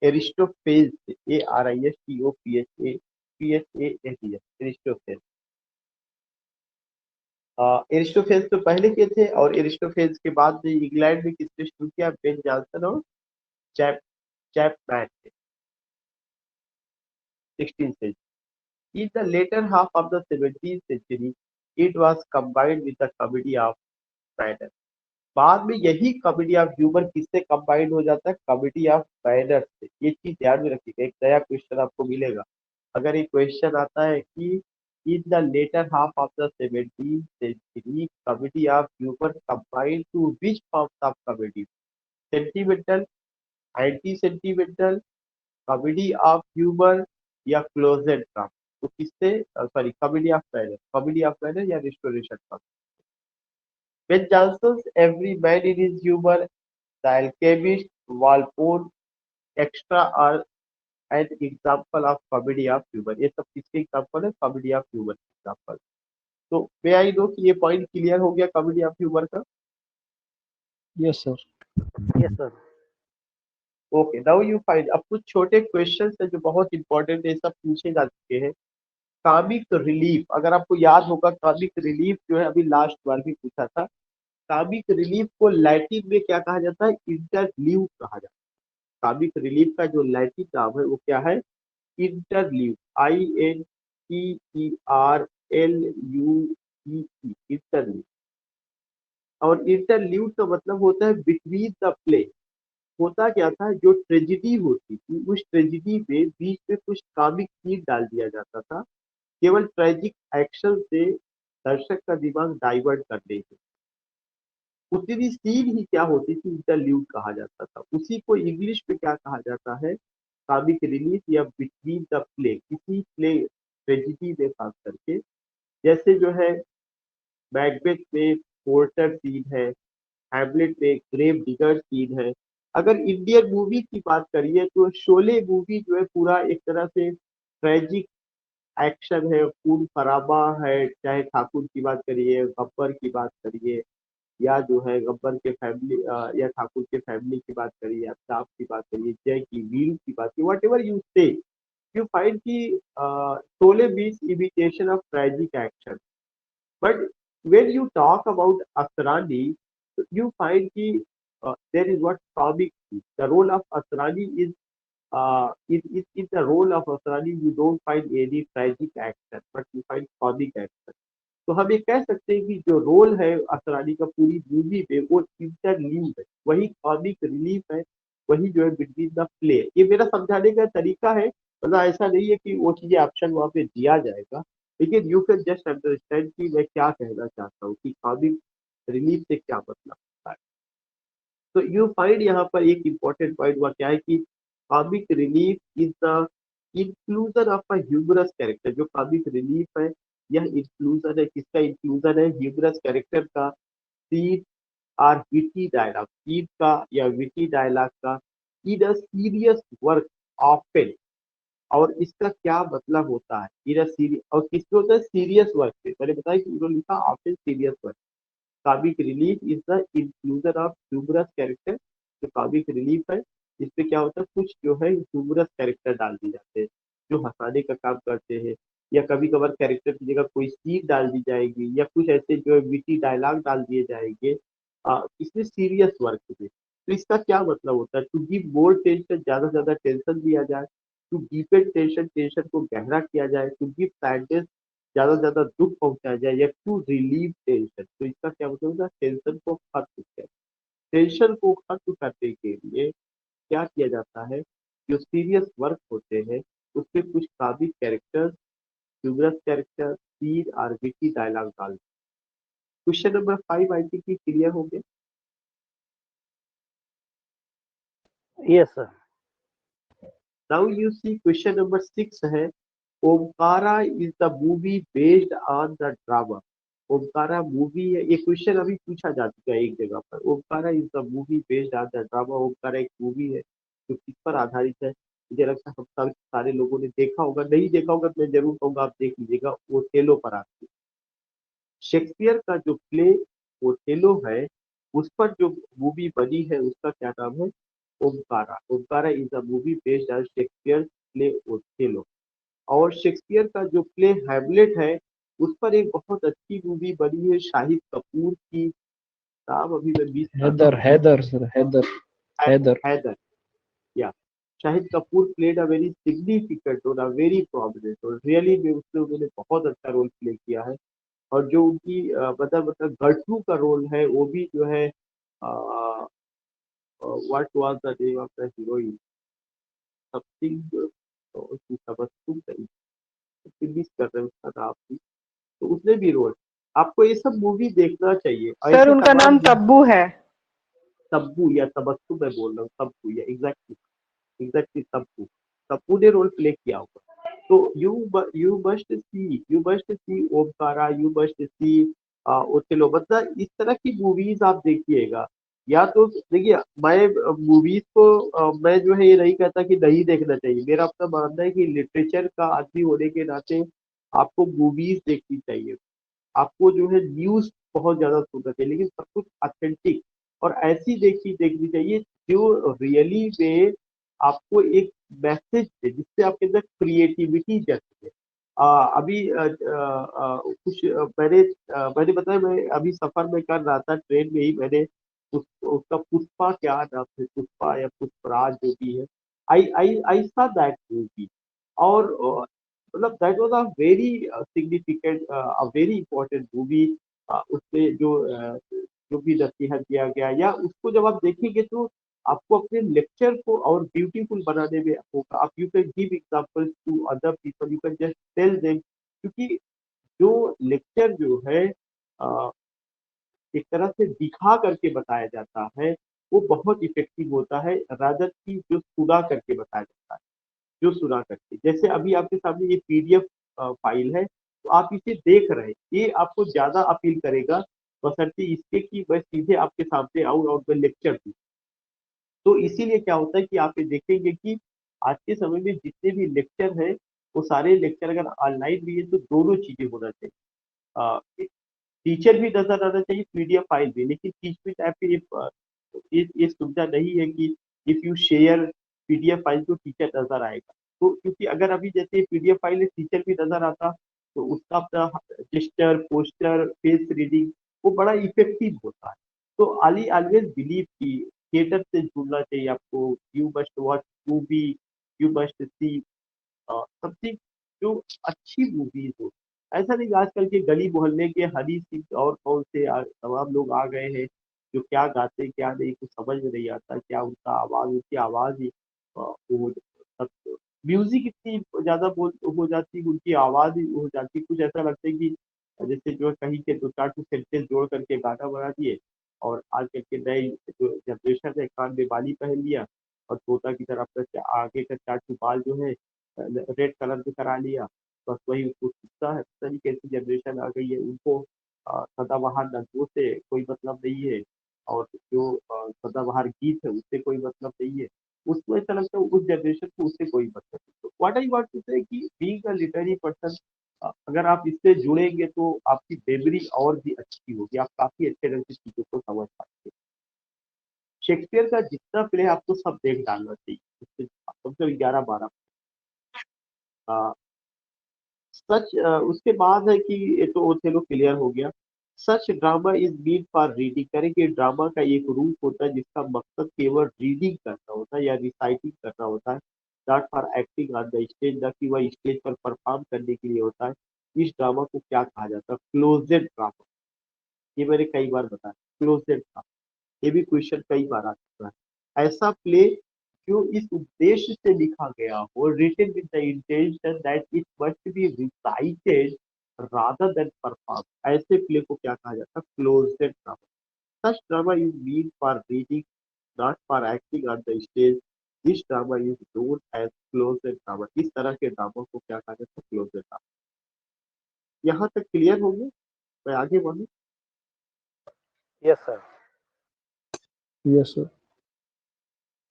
एरिस्टोफेन्स थे। ARISTOPHANS, Aristophanes. एरिस्टोफेन्स तो पहले के थे और एरिस्टोफेन्स के बाद में इंग्लैंड में किसने शुरू किया? बेन जॉनसन और चैप चैपमैन ने, 16th century। In the later half of the 17th century, it was combined with the comedy of manner. बाद में यही कॉमेडी ऑफ ह्यूमर किससे कंबाइंड हो जाता है? कॉमेडी ऑफ मैनर से। ये चीज ध्यान में रखिएगा, एक नया क्वेश्चन आपको मिलेगा। अगर एक क्वेश्चन आता है कि in the latter half of the 17th century comedy of humour combined to which forms of comedy? Sentimental, anti sentimental, comedy of humour या क्लोजेड ड्रामा? तो किससे, सॉरी, कॉमेडी ऑफ मैनर या restoration? Ben Johnson's Every Man in His Humor, The Alchemist, Walpole, extra और an example of comedy of humour, ये सब किसके example है? Comedy of humour के एग्जाम्पल। तो मे आई नो कि ये पॉइंट क्लियर हो गया कॉमेडी ऑफ ह्यूमर का? Yes, sir. Yes, sir. Okay, now you find. अब कुछ छोटे क्वेश्चन है जो बहुत इंपॉर्टेंट है, सब पूछे जा चुके हैं। कॉमिक रिलीफ, अगर आपको याद होगा कॉमिक रिलीफ जो है अभी लास्ट बार भी पूछा था। कॉमिक रिलीफ को लैटिन में क्या कहा जाता है? इंटरल्यूड कहा जाता है। कॉमिक रिलीफ का जो लैटिन नाम है वो क्या है? Interlude, INTERLUEE, interlude. और इंटरल्यूड का मतलब होता है बिटवीन द प्ले। होता क्या था, जो ट्रेजिडी होती थी उस ट्रेजिडी में बीच में कुछ कॉमिक सीन डाल दिया जाता था, केवल ट्रेजिक एक्शन से दर्शक का दिमाग डाइवर्ट करने के। उतनी सीन ही क्या होती थी? इंटरल्यूड कहा जाता था। उसी को इंग्लिश में क्या कहा जाता है? कॉमिक रिलीफ या बिटवीन द प्ले, किसी प्ले ट्रेजिडी में खास करके। जैसे जो है मैकबेथ में पोर्टर सीन है, हैमलेट में ग्रेव डिगर सीन है। अगर इंडियन मूवी की बात करिए तो शोले मूवी जो है पूरा एक तरह से ट्रेजिक एक्शन है, खून खराबा है। चाहे ठाकुर की बात करिए, गब्बर की बात करिए, या जो है गब्बर के फैमिली या ठाकुर के फैमिली की बात करिए, अमिताभ की बात करिए, जय की, वीरू की बात करिए, वट एवर यू से, यू फाइंड की Sholay means imitation of tragic action. But when you talk about Asrani, you find कि there is what comic is. The role of Asrani is in the role of Asrani you don't find any tragic action, but you find comic action. तो हम ये कह सकते हैं कि जो role है असरानी का पूरी मूवी में वो इंटरलीव है, वही कॉमिक रिलीफ है, वही जो है बिटवीन द प्ले। ये मेरा समझाने का तरीका है, मतलब ऐसा नहीं है कि वो चीजें ऑप्शन वहां पे दिया जाएगा, लेकिन यू कैन जस्ट अंडरस्टैंड कि मैं क्या कहना चाहता हूँ कि कॉमिक रिलीफ से क्या मतलब होता है। तो यू फाइंड यहाँ पर एक इम्पोर्टेंट पॉइंट हुआ क्या है कि comic relief is the inclusion of a humorous character, जो कॉमिक रिलीफ है, यह इंक्लूजन है, किसका इंक्लूजन है, ह्यूमरस कैरेक्टर का, सीन और विटी डायलॉग, सीन का या विटी डायलॉग का, in a serious work often. और इसका क्या मतलब होता है, इन अ सीरियस, और किसमें होता है, सीरियस वर्क पे। मैंने बताया कि उन्होंने लिखा often serious work. Comic relief is the inclusion of humorous character. जो कॉमिक रिलीफ है, इसमें क्या होता है, कुछ जो है ह्यूमरस कैरेक्टर डाल दिए जाते हैं जो हंसाने का काम करते हैं, या कभी कभार कैरेक्टर की जगह कोई सीन डाल दी जाएगी, या कुछ ऐसे जो है विटी डायलॉग डाल दिए जाएंगे इसमें सीरियस वर्क में। तो इसका क्या मतलब होता है, टू गिव मोर टेंशन, ज्यादा से ज्यादा टेंशन दिया जाए, टू डीपेन टेंशन, टेंशन को गहरा किया जाए, टू गिव सैडनेस, ज्यादा से ज्यादा दुख पहुंचाया जाए, या टू रिलीव टेंशन। तो इसका क्या मतलब होगा, टेंशन को खत्म किया। टेंशन को खत्म करने के लिए क्या किया जाता है, जो सीरियस वर्क होते हैं उसमें कुछ काबिल कैरेक्टर, ह्यूमरस कैरेक्टर, सीन और विटी डायलॉग डाल। Question number 5 I think clear हो गया। Yes, sir. Now you see question number 6 है, Omkara is the movie based on the drama. Omkara movie है, ये क्वेश्चन अभी पूछा जा चुका है एक जगह पर। Omkara is the movie based on the drama. Omkara एक मूवी है जो किस पर आधारित है, मुझे लगता है हम सब सारे लोगों ने देखा होगा, नहीं देखा होगा तो मैं जरूर कहूंगा आप देख लीजिएगा, ओथेलो पर आधारित। शेक्सपियर का जो प्ले ओथेलो है, उस पर जो मूवी बनी है उसका क्या नाम है, Omkara. Omkara is a movie based on Shakespeare play Othello. और शेक्सपियर का जो प्ले हैमलेट है, उस पर एक बहुत अच्छी मूवी बनी है शाहिद कपूर की, नाम अभी मैं मिस कर रहा Heather, हूँ। Heather, sir. Heather, Heather. Haider, या Shahid Kapoor played a very significant role, a very prominent role, really में उसने उन्होंने बहुत अच्छा रोल प्ले किया है। और जो उनकी मतलब गर्टरू का रोल है, वो भी जो है, what was the name of the heroine, something, उसकी तबस्सुम नहीं, मिस कर रहे हैं उसका नाम भी, तो उसने भी रोल। आपको ये सब मूवी देखना चाहिए, और सर ऐसे उनका तमाम नाम तब्बू है। तब्बू या तबस्सुम मैं बोल रहा हूँ, तब्बू या एग्जैक्टली, एग्जैक्टली तब्बू, तब्बू ने रोल प्ले किया होगा। तो you must see Omkara, you must see Othello, मतलब इस तरह की मूवीज आप देखिएगा। या तो देखिए, मैं मूवीज को मैं जो है ये नहीं कहता कि नहीं देखना चाहिए, मेरा अपना मानना है कि लिटरेचर का आदमी होने के नाते आपको मूवीज देखनी चाहिए। आपको जो है न्यूज बहुत ज्यादा सुनना चाहिए, लेकिन सब कुछ ऑथेंटिक और ऐसी देखनी चाहिए जो रियली में आपको एक मैसेज दे, जिससे आपके अंदर क्रिएटिविटी जगे। अभी कुछ मैंने बताया, मैं अभी सफर में कर रहा था ट्रेन में ही, मैंने उसका पुष्पा, क्या नाम है, पुष्पा या पुष्पराज जो भी है, आई सा दैट मूवी। और मतलब that was a very significant, a very important movie. उसमें जो भी नसीहत दिया गया, या उसको जब आप देखेंगे तो आपको अपने लेक्चर को और ब्यूटीफुल बनाने में होगा। आप you can give examples to other people, you can just tell them, क्योंकि जो लेक्चर जो है अ, एक तरह से दिखा करके बताया जाता है, वो बहुत इफेक्टिव होता है रादर की जो सुना करके बताया जाता है। जो सुना करके, जैसे अभी आपके सामने ये पीडीएफ फाइल है, तो आप इसे देख रहे हैं, ये आपको ज्यादा अपील करेगा बशर्ते इसके कि मैं सीधे आपके सामने आऊं और मैं लेक्चर दूं। तो इसीलिए क्या होता है कि आप ये देखेंगे कि आज के समय में जितने भी लेक्चर हैं, वो सारे लेक्चर अगर ऑनलाइन भी है तो दोनों चीजें होना चाहिए। टीचर भी नजर आना चाहिए, पीडीएफ फाइल भी, लेकिन बीच में टाइप पे ये सुविधा नहीं है कि if you share PDF file तो टीचर नजर आएगा। तो क्योंकि अगर अभी जैसे पीडीएफ फाइल में टीचर भी नजर आता, तो उसका अपना जेस्चर, पोस्टर, फेस रीडिंग वो बड़ा इफेक्टिव होता है। तो आई ऑलवेज बिलीव कि थिएटर से जुड़ना चाहिए आपको। You must watch movie, you must see something जो अच्छी मूवीज हो। ऐसा नहीं कि आजकल के गली मोहल्ले के हनी सिंह और कौन से तमाम लोग आ गए हैं, जो क्या गाते क्या नहीं कुछ समझ में नहीं आता, क्या उनका आवाज, उनकी आवाज ही वो सब म्यूजिक इतनी ज्यादा बोल हो जाती है, उनकी आवाज ही हो जाती है, कुछ ऐसा लगता है कि जैसे जो कहीं के दो चार सेंटेंस जोड़ करके गाना बना दिए, और आजकल के नए जो जनरेशन है कान में बाली पहन लिया, और तोता की तरह अपना आगे का चार बाल जो है रेड कलर भी करा लिया, बस वही उसको खींचता है। इस तरीके से जनरेशन आ गई है, उनको सदाबहार नजमों से कोई मतलब नहीं है, और जो सदाबहार गीत है उससे कोई मतलब नहीं है। उसको ऐसा लगता है उस जनरेशन को उससे कोई मतलब नहीं। तो व्हाट आई वांट टू से कि बीइंग अ लिटरेरी पर्सन, अगर आप इससे जुड़ेंगे तो आपकी मेमोरी और भी अच्छी होगी, आप काफी अच्छे ढंग से चीजों को समझ पाएंगे। शेक्सपियर का जितना प्ले आपको सब देख डालना चाहिए, उससे कम से कम 11-12। सच उसके बाद है कि ये तो ओथेलो क्लियर हो गया। Such drama is mean for reading करें कि ड्रामा का एक रूप होता है जिसका मकसद केवल रीडिंग करना होता है या रिसाइटिंग करना होता है, not for acting on the stage, न कि वह स्टेज पर परफॉर्म करने के लिए होता है। इस ड्रामा को क्या कहा जाता है? Closed drama. ये मैंने कई बार बताया, क्लोजेड ड्रामा। ये भी क्वेश्चन कई बार आ चुका है। ऐसा प्ले जो इस उद्देश्य से लिखा गया हो, written with the intention that it must be recited rather than perform, ऐसे प्ले को क्या कहा जाता है? Closed drama. Such drama is mean for reading, not for acting on the stage. This drama is known as closed drama. इस तरह के drama को क्या कहा जाता है? Closed drama. यहाँ तक क्लियर हो गया? मैं आगे बढ़ू? Yes, sir. Yes, sir.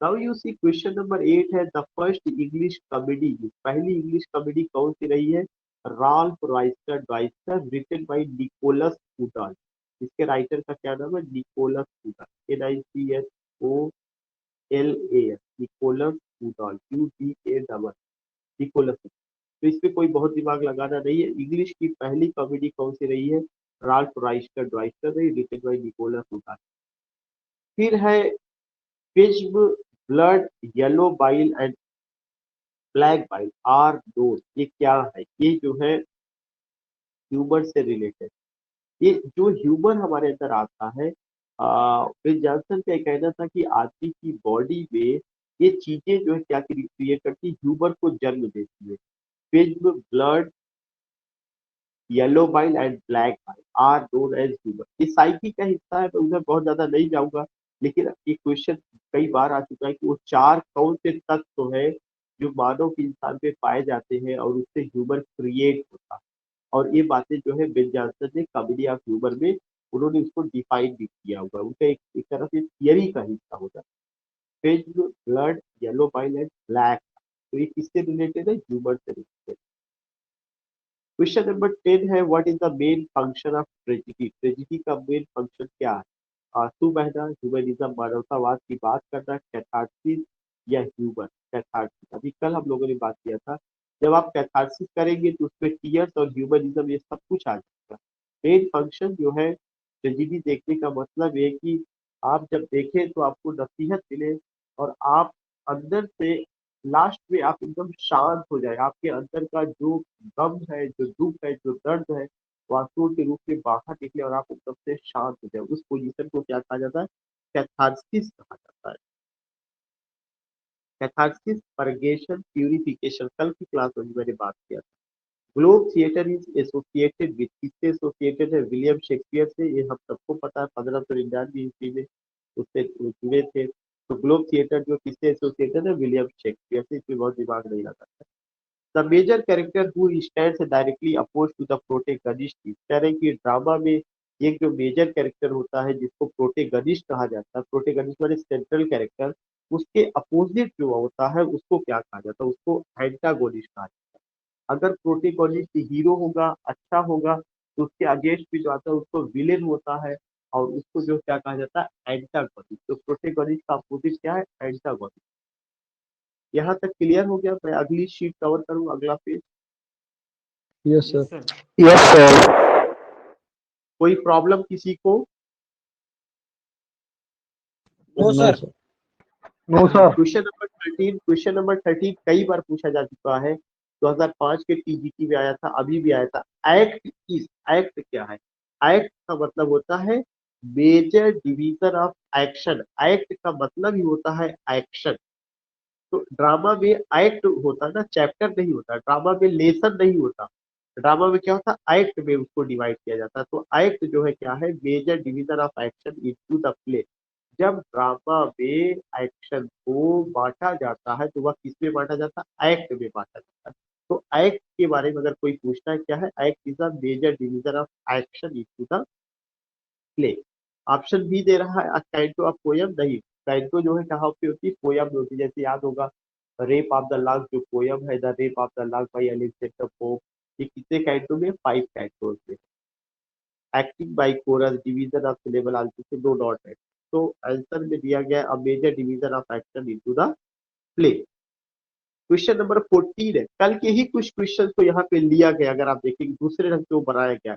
Now you see question number 8 है, द फर्स्ट इंग्लिश कॉमेडी। पहली इंग्लिश कॉमेडी कौन सी रही है? Ralph Roister Doister, written by Nicholas Udall. इसके राइटर का क्या नाम है? Nicholas Udall, NICOLAS, Nicholas Udall, UDA, Nicholas. तो इस पे कोई बहुत दिमाग लगाना नहीं है। इंग्लिश की पहली कॉमेडी कौन सी रही है? राल्फ रॉयस्टर ड्वाइस्टर रही, रिटन बाय निकोलस फूडल। फिर है phlegm, blood, yellow bile and black bile are those. ये क्या है? ये जो है ह्यूमर से रिलेटेड। ये जो ह्यूमर हमारे अंदर आता है, विल जॉनसन का कहना था कि आदमी की बॉडी में ये चीजें जो है क्या क्रिएट करती है? ह्यूमर को जन्म देती है। Phlegm, blood, yellow bile and black bile are known as humour. ये साइकी का हिस्सा है, मैं उधर बहुत ज्यादा नहीं जाऊंगा, लेकिन ये क्वेश्चन कई बार आ चुका है कि वो चार कौन से तत्व है जो मानव के इंसान में पाए जाते हैं और उससे ह्यूमर क्रिएट होता है। और ये बातें जो है बेन जॉनसन ने कॉमेडी ऑफ ह्यूमर में उन्होंने उसको डिफाइन भी किया हुआ है। उनका एक तरह से थियरी का हिस्सा होता है। Phlegm, blood, yellow bile and black, तो ये किससे रिलेटेड है? ह्यूमर से रिलेटेड। क्वेश्चन नंबर 10 है, what is the main function of tragedy? Tragedy का मेन फंक्शन क्या है? आंसू बहना, ह्यूमनिज्म, मानवतावाद की बात करना, कैथार्सिस या ह्यूमर? कैथार्सिस, अभी कल हम लोगों ने बात किया था। जब आप कैथार्सिस करेंगे तो उसमें टीयर्स और ह्यूमनिज्म ये सब कुछ आ जाएगा। मेन फंक्शन जो है ट्रेजिडी देखने का मतलब ये है कि आप जब देखें तो आपको नसीहत मिले, और आप अंदर से लास्ट में आप एकदम शांत हो जाए, आपके अंदर का जो गम है, जो दुख है, जो दर्द है, वो आंसुओं के रूप में बाहर निकले और आप एकदम से शांत हो जाए। उस पोजीशन को क्या कहा जाता है? कैथार्सिस कहा जाता है। कैथार्सिस, परगेशन, प्यूरिफिकेशन, कल की क्लास में भी मैंने बात किया था। Globe theatre is associated with, किससे एसोसिएटेड है? विलियम शेक्सपियर से। ये हम सबको पता है, 1599 में उससे जुड़े थे। तो ग्लोब थिएटर जो किससे एसोसिएटेड है? विलियम शेक्सपियर से। इसमें बहुत दिमाग नहीं लगा। The major character who stands directly oppose to the protagonist, इस तरह की ड्रामा में एक जो मेजर कैरेक्टर होता है जिसको प्रोटेगनिस्ट कहा जाता है, प्रोटेगनिस्ट माने सेंट्रल कैरेक्टर, उसके अपोजिट जो होता है उसको क्या कहा जाता है? उसको एंटागोनिस्ट कहा जाता है। अगर प्रोटेगनिस्ट हीरो होगा, अच्छा होगा, तो उसके अगेंस्ट भी जो आता है उसको विलेन होता है, और उसको जो क्या कहा जाता है? एंटागोनिस्ट। तो प्रोटेगनिस्ट का अपोजिट क्या है? एंटागोनिस्ट। यहाँ तक क्लियर हो गया? मैं अगली शीट कवर करूँ, अगला page. Yes, sir. Yes, sir. कोई प्रॉब्लम किसी को? No, No, sir. sir. No, sir. Question number 13 कई बार पूछा जा चुका है। 2005 के टीजीटी में आया था, अभी भी आया था। एक्ट इज, एक्ट क्या है? एक्ट का मतलब होता है major division of action. Act का मतलब ही होता है एक्शन। तो ड्रामा में एक्ट होता है ना, चैप्टर नहीं होता। ड्रामा में लेसन नहीं होता। ड्रामा में क्या होता है? एक्ट में उसको डिवाइड किया जाता है। तो एक्ट जो है क्या है? Major division of action into the play. जब ड्रामा में एक्शन को बांटा जाता है तो वह किस में बांटा जाता है? एक्ट में बांटा जाता है। तो एक्ट के बारे में अगर कोई पूछना है क्या है, act is a major division of action into the play. Option B दे रहा है कैंटो ऑफ पोयम, नहीं। कैंटो जो है कहाँ पे होती है? पोयम में होती है। जैसे याद होगा रेप ऑफ द लॉन्ग जो पोयम है, the rape of the long by Alexander Pope, ये कितने कैंटो में? 5 कैंटोस में। Acting by chorus, division of syllable also से 2 डॉट है। तो आंसर में दिया गया a major division of action into the play. Question number 14 है, कल के ही कुछ क्वेश्चन को यहाँ पे लिया गया, अगर आप देखेंगे दूसरे रंग से वो बनाया गया।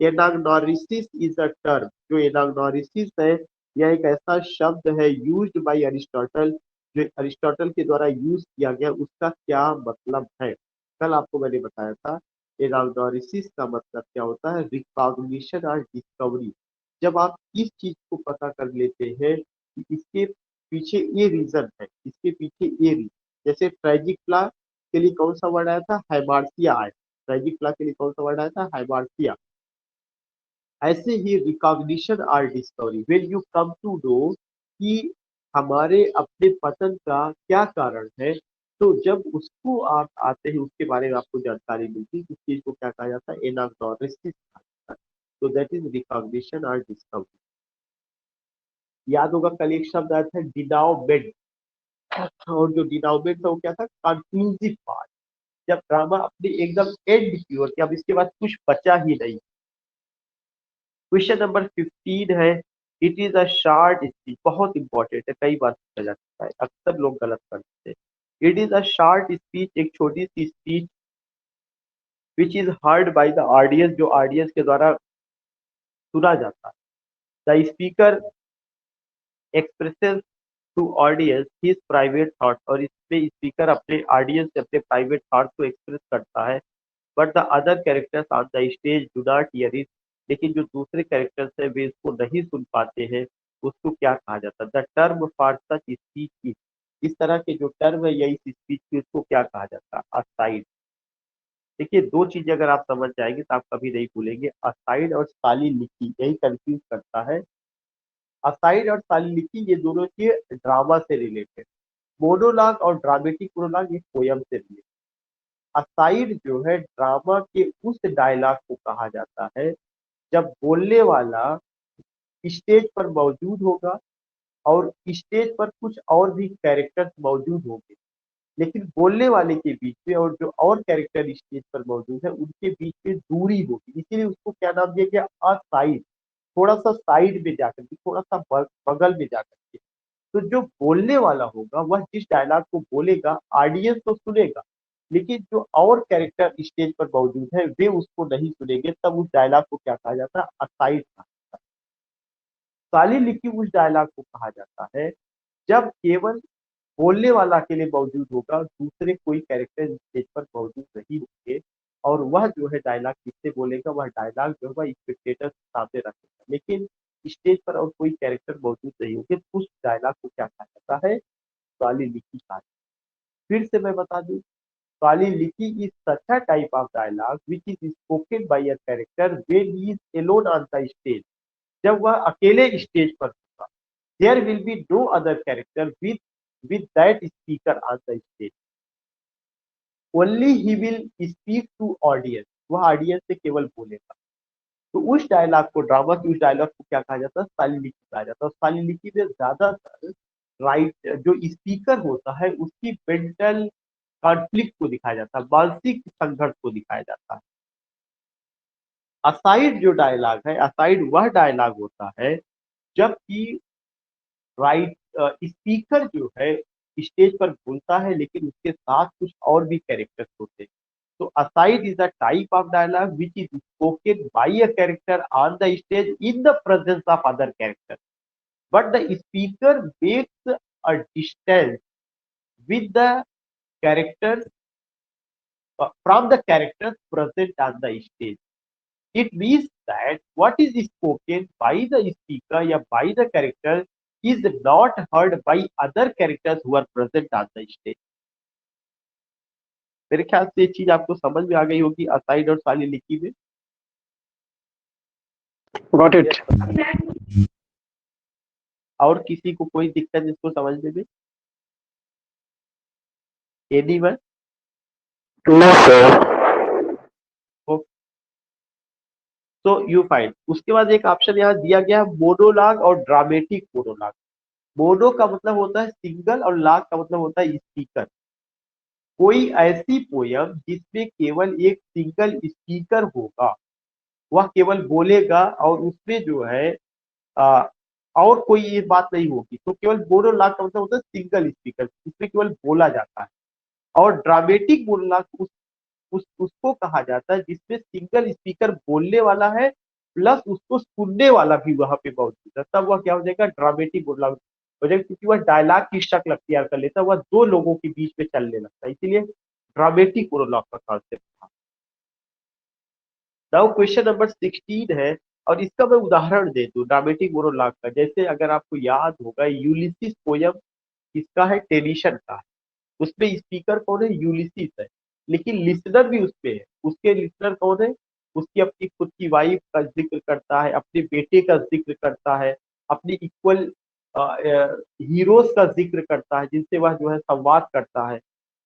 एनाग्नोरिसिस इज अ टर्म, जो एनाग्नोरिसिस है यह एक ऐसा शब्द है यूज्ड बाय अरिस्टोटल, जो अरिस्टोटल के द्वारा यूज किया गया, उसका क्या मतलब है? कल आपको मैंने बताया था एनाग्नोरिसिस का मतलब क्या होता है, रिकॉग्निशन और डिस्कवरी। जब आप इस चीज को पता कर लेते हैं कि इसके पीछे ये रीजन है, इसके पीछे ये रीजन, जैसे ट्रेजिक प्ला के लिए कौन सा वर्ड आया था? हाइबार्सिया आया। ट्रेजिक प्ला के लिए कौन सा वर्ड आया था? हाइबार्सिया। ऐसे ही रिकॉग्निशन और discovery, when you come to know कि हमारे अपने पतन का क्या कारण है, तो जब उसको आप आते हैं उसके बारे में आपको जानकारी मिलती है, उस चीज को क्या कहा जाता है? एनाग्नोरिसिस कहा जाता है। तो दैट इज रिकॉग्निशन और डिस्कवरी। याद होगा कल एक शब्द आया था डिनाउमेंट, और जो डिनाउमेंट था वो क्या था? Conclusive part. जब ड्रामा अपने एकदम एंड की ओर, कि अब इसके बाद कुछ बचा ही नहीं। क्वेश्चन नंबर 15 है, it is a short speech, बहुत इंपॉर्टेंट है, कई बार पूछा जा सकता है, अक्सर लोग गलत करते हैं। It is a short speech, एक छोटी सी speech which is heard by the audience, जो ऑडियंस के द्वारा सुना जाता है। The speaker expresses to audience his private thought, और इसमें स्पीकर अपने ऑडियंस से अपने प्राइवेट थॉट को एक्सप्रेस करता है। But the other characters on the stage do not here it, लेकिन जो दूसरे कैरेक्टर्स है वे इसको नहीं सुन पाते हैं। उसको क्या कहा जाता है? The term for such speech is, इस तरह के जो टर्म है या इस स्पीच की, उसको क्या कहा जाता है? असाइड। देखिए दो चीजें अगर आप समझ जाएंगे तो आप कभी नहीं भूलेंगे, असाइड और सालिलिकी, यही कंफ्यूज करता है। असाइड और सालिलिकी ये दोनों चीज ड्रामा से रिलेटेड, मोनोलॉग और ड्रामेटिक मोनोलॉग ये पोयम से रिलेटेड। असाइड जो है ड्रामा के उस डायलॉग को कहा जाता है जब बोलने वाला स्टेज पर मौजूद होगा और स्टेज पर कुछ और भी कैरेक्टर्स मौजूद होंगे, लेकिन बोलने वाले के बीच में और जो और कैरेक्टर स्टेज पर मौजूद है उनके बीच में दूरी होगी, इसीलिए उसको क्या नाम दिया गया? असाइड। थोड़ा सा साइड में जाकर के, थोड़ा सा बगल में जाकर के। तो जो बोलने वाला होगा वह जिस डायलॉग को बोलेगा ऑडियंस तो सुनेगा, लेकिन जो और कैरेक्टर स्टेज पर मौजूद है वे उसको नहीं सुनेंगे, तब उस डायलॉग को क्या कहा जाता है? असाइड कहा जाता है। साली लिखी उस डायलॉग को कहा जाता है जब केवल बोलने वाला अकेले मौजूद होगा, दूसरे कोई कैरेक्टर स्टेज पर मौजूद नहीं होंगे, और वह जो है डायलॉग किससे बोलेगा? वह डायलॉग जो है वह स्पेक्टेटर सामने रखेगा, लेकिन स्टेज पर और कोई कैरेक्टर मौजूद नहीं होंगे, उस डायलॉग को क्या कहा जाता है? साली लिखी कहा। फिर से मैं बता दूं, Solility is such a type of dialogue which is spoken by a character when he is alone on the stage. जब वह अकेले स्टेज पर होगा, there will be no other character with that speaker on the stage. Only he will speak to audience. वह audience से केवल बोलेगा। तो उस डायलॉग को, ड्रामा की उस डायलॉग को क्या कहा जाता है? सालिलिकी कहा जाता है। और सालिलिकी में ज्यादातर राइट जो स्पीकर होता है उसकी मेंटल कॉन्फ्लिक्ट को दिखाया जाता है, मानसिक संघर्ष को दिखाया जाता है। असाइड जो डायलॉग है, असाइड वह डायलॉग होता है जबकि राइट स्पीकर जो है स्टेज पर बोलता है लेकिन उसके साथ कुछ और भी कैरेक्टर्स होते हैं। तो aside is a type of dialogue which is spoken by a character on the stage in the presence of other character, but the speaker makes a distance with the characters from the characters present on the stage. It means that what is spoken by the speaker या by the character is not heard by other characters who are present on the stage. मेरे ख्याल से ये चीज आपको समझ में आ गई होगी असाइड और सालिलिकी में। Got it. और किसी को कोई दिक्कत इसको समझने में? एनीवन? No, sir. तो यू फाइंड, उसके बाद एक ऑप्शन यहाँ दिया गया है मोनोलॉग और ड्रामेटिक मोनोलॉग। मोनो का मतलब होता है सिंगल और लॉग का मतलब होता है स्पीकर। कोई ऐसी पोयम जिसमें केवल एक सिंगल स्पीकर होगा, वह केवल बोलेगा और उसमें जो है आ, और कोई ये बात नहीं होगी, तो केवल मोनोलॉग का मतलब होता है सिंगल स्पीकर, इसमें केवल बोला जाता है। और ड्रामेटिक मोनोलॉग उसको कहा जाता है जिसमें सिंगल स्पीकर बोलने वाला है प्लस उसको सुनने वाला भी वहां पे मौजूद है, तब वह क्या हो जाएगा, ड्रामेटिक मोनोलॉग हो जाएगा, क्योंकि वह डायलॉग की शक्ल अख्तियार कर लेता है, वह दो लोगों के बीच में चलने लगता है, इसीलिए ड्रामेटिक मोनोलॉग का कॉन्सेप्ट था। नाउ क्वेश्चन नंबर 16 है, और इसका मैं उदाहरण दे दूं ड्रामेटिक मोनोलॉग का। जैसे अगर आपको याद होगा यूलिसिस पोयम किसका है, टेनिसन का है। उसमें स्पीकर कौन है, यूलिसिस है, लेकिन लिसनर भी उसपे है। उसके लिसनर कौन है, उसकी अपनी खुद की वाइफ का जिक्र करता है, अपने बेटे का जिक्र करता है, अपनी इक्वल हीरोज का जिक्र करता है जिनसे वह जो है संवाद करता है।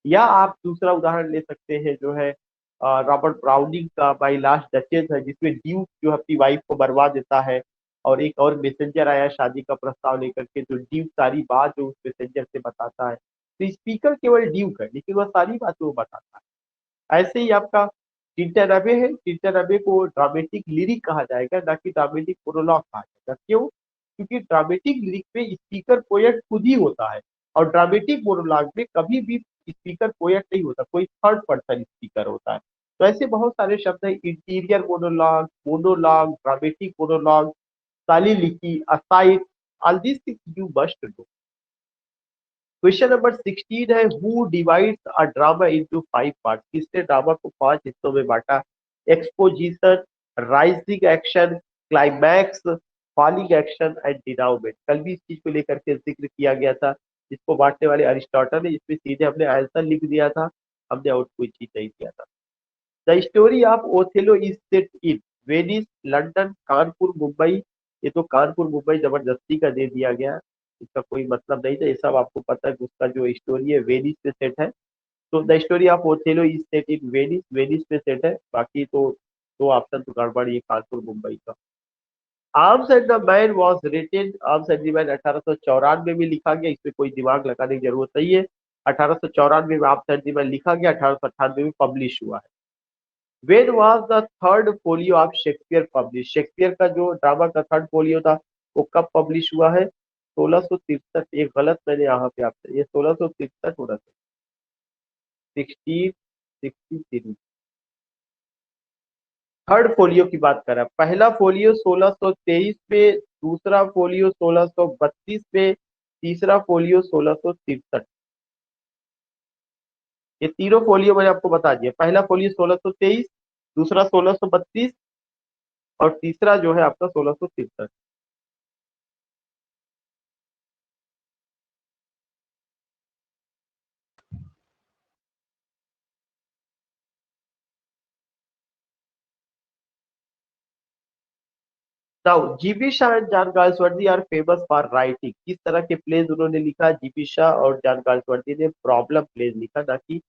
या आप दूसरा उदाहरण ले सकते हैं जो है रॉबर्ट ब्राउनिंग का माई लास्ट डचेस है, जिसमें ड्यूक जो अपनी वाइफ को मरवा देता है और एक और मैसेंजर आया शादी का प्रस्ताव लेकर के, जो ड्यूक सारी बात जो उस मैसेंजर से बताता है। तो स्पीकर केवल ड्यूक है लेकिन वह सारी बातें वो बताता है। ऐसे ही आपका टिंटर अबे है, टिंटर अबे को ड्रामेटिक लिरिक कहा जाएगा, ना कि ड्रामेटिक मोनोलॉग कहा जाएगा। क्यों? क्योंकि ड्रामेटिक लिरिक में स्पीकर पोएट खुद ही होता है, और ड्रामेटिक मोनोलॉग में कभी भी स्पीकर पोएट नहीं होता, कोई थर्ड पर्सन स्पीकर होता है। तो ऐसे बहुत सारे शब्द है, interior monologue, monologue, dramatic monologue, soliloquy, aside, all this things you must know. Question number 16 है, who divides a drama into 5 parts? किसने ड्रामा को 5 हिस्सों में बांटा? Exposition, rising action, climax, falling action and denouement. कल भी इस चीज को लेकर के जिक्र किया गया था, जिसको बांटने वाले अरिस्टोटल ने, इसमें सीधे हमने आंसर लिख दिया था, हमने और कोई चीज नहीं किया था। The story of Othello is set in Venice, London, Kanpur, Mumbai. ये तो कानपुर मुंबई जबरदस्ती का दे दिया गया, इसका कोई मतलब नहीं था, ये सब आपको पता है कि उसका जो स्टोरी है वेनिस पे सेट है। तो the story of Othello is set in Venice, Venice पे सेट है। बाकी तो दो ऑप्शन तो गड़बड़, ये कानपुर मुंबई का। Arms and the man was written, arms and the man 1894 में लिखा गया, इसमें कोई दिमाग लगाने की जरूरत नहीं है। 1894 में आर्म्स एंड द मैन लिखा गया, 1898 में पब्लिश हुआ है। When was the third folio of Shakespeare publish? Shakespeare का जो ड्रामा का थर्ड फोलियो था वो कब पब्लिश हुआ है? 1663। एक गलत मैंने यहाँ पे आपसे, ये 1663 होना चाहिए, 1663। थर्ड फोलियो की बात कर रहा है। पहला फोलियो 1623 में, दूसरा फोलियो 1632 में, तीसरा फोलियो 1663। ये तीनों फोलियो मैंने आपको बता दिया। पहला फोलियो 1623, दूसरा 1632 और तीसरा जो है आपका 1663। Now G B Shaw and John Galsworthy are famous for writing. किस तरह के प्लेज उन्होंने लिखा? जीबी शाह और जॉन गाल्सवर्दी ने प्रॉब्लम प्लेज लिखा, ना कि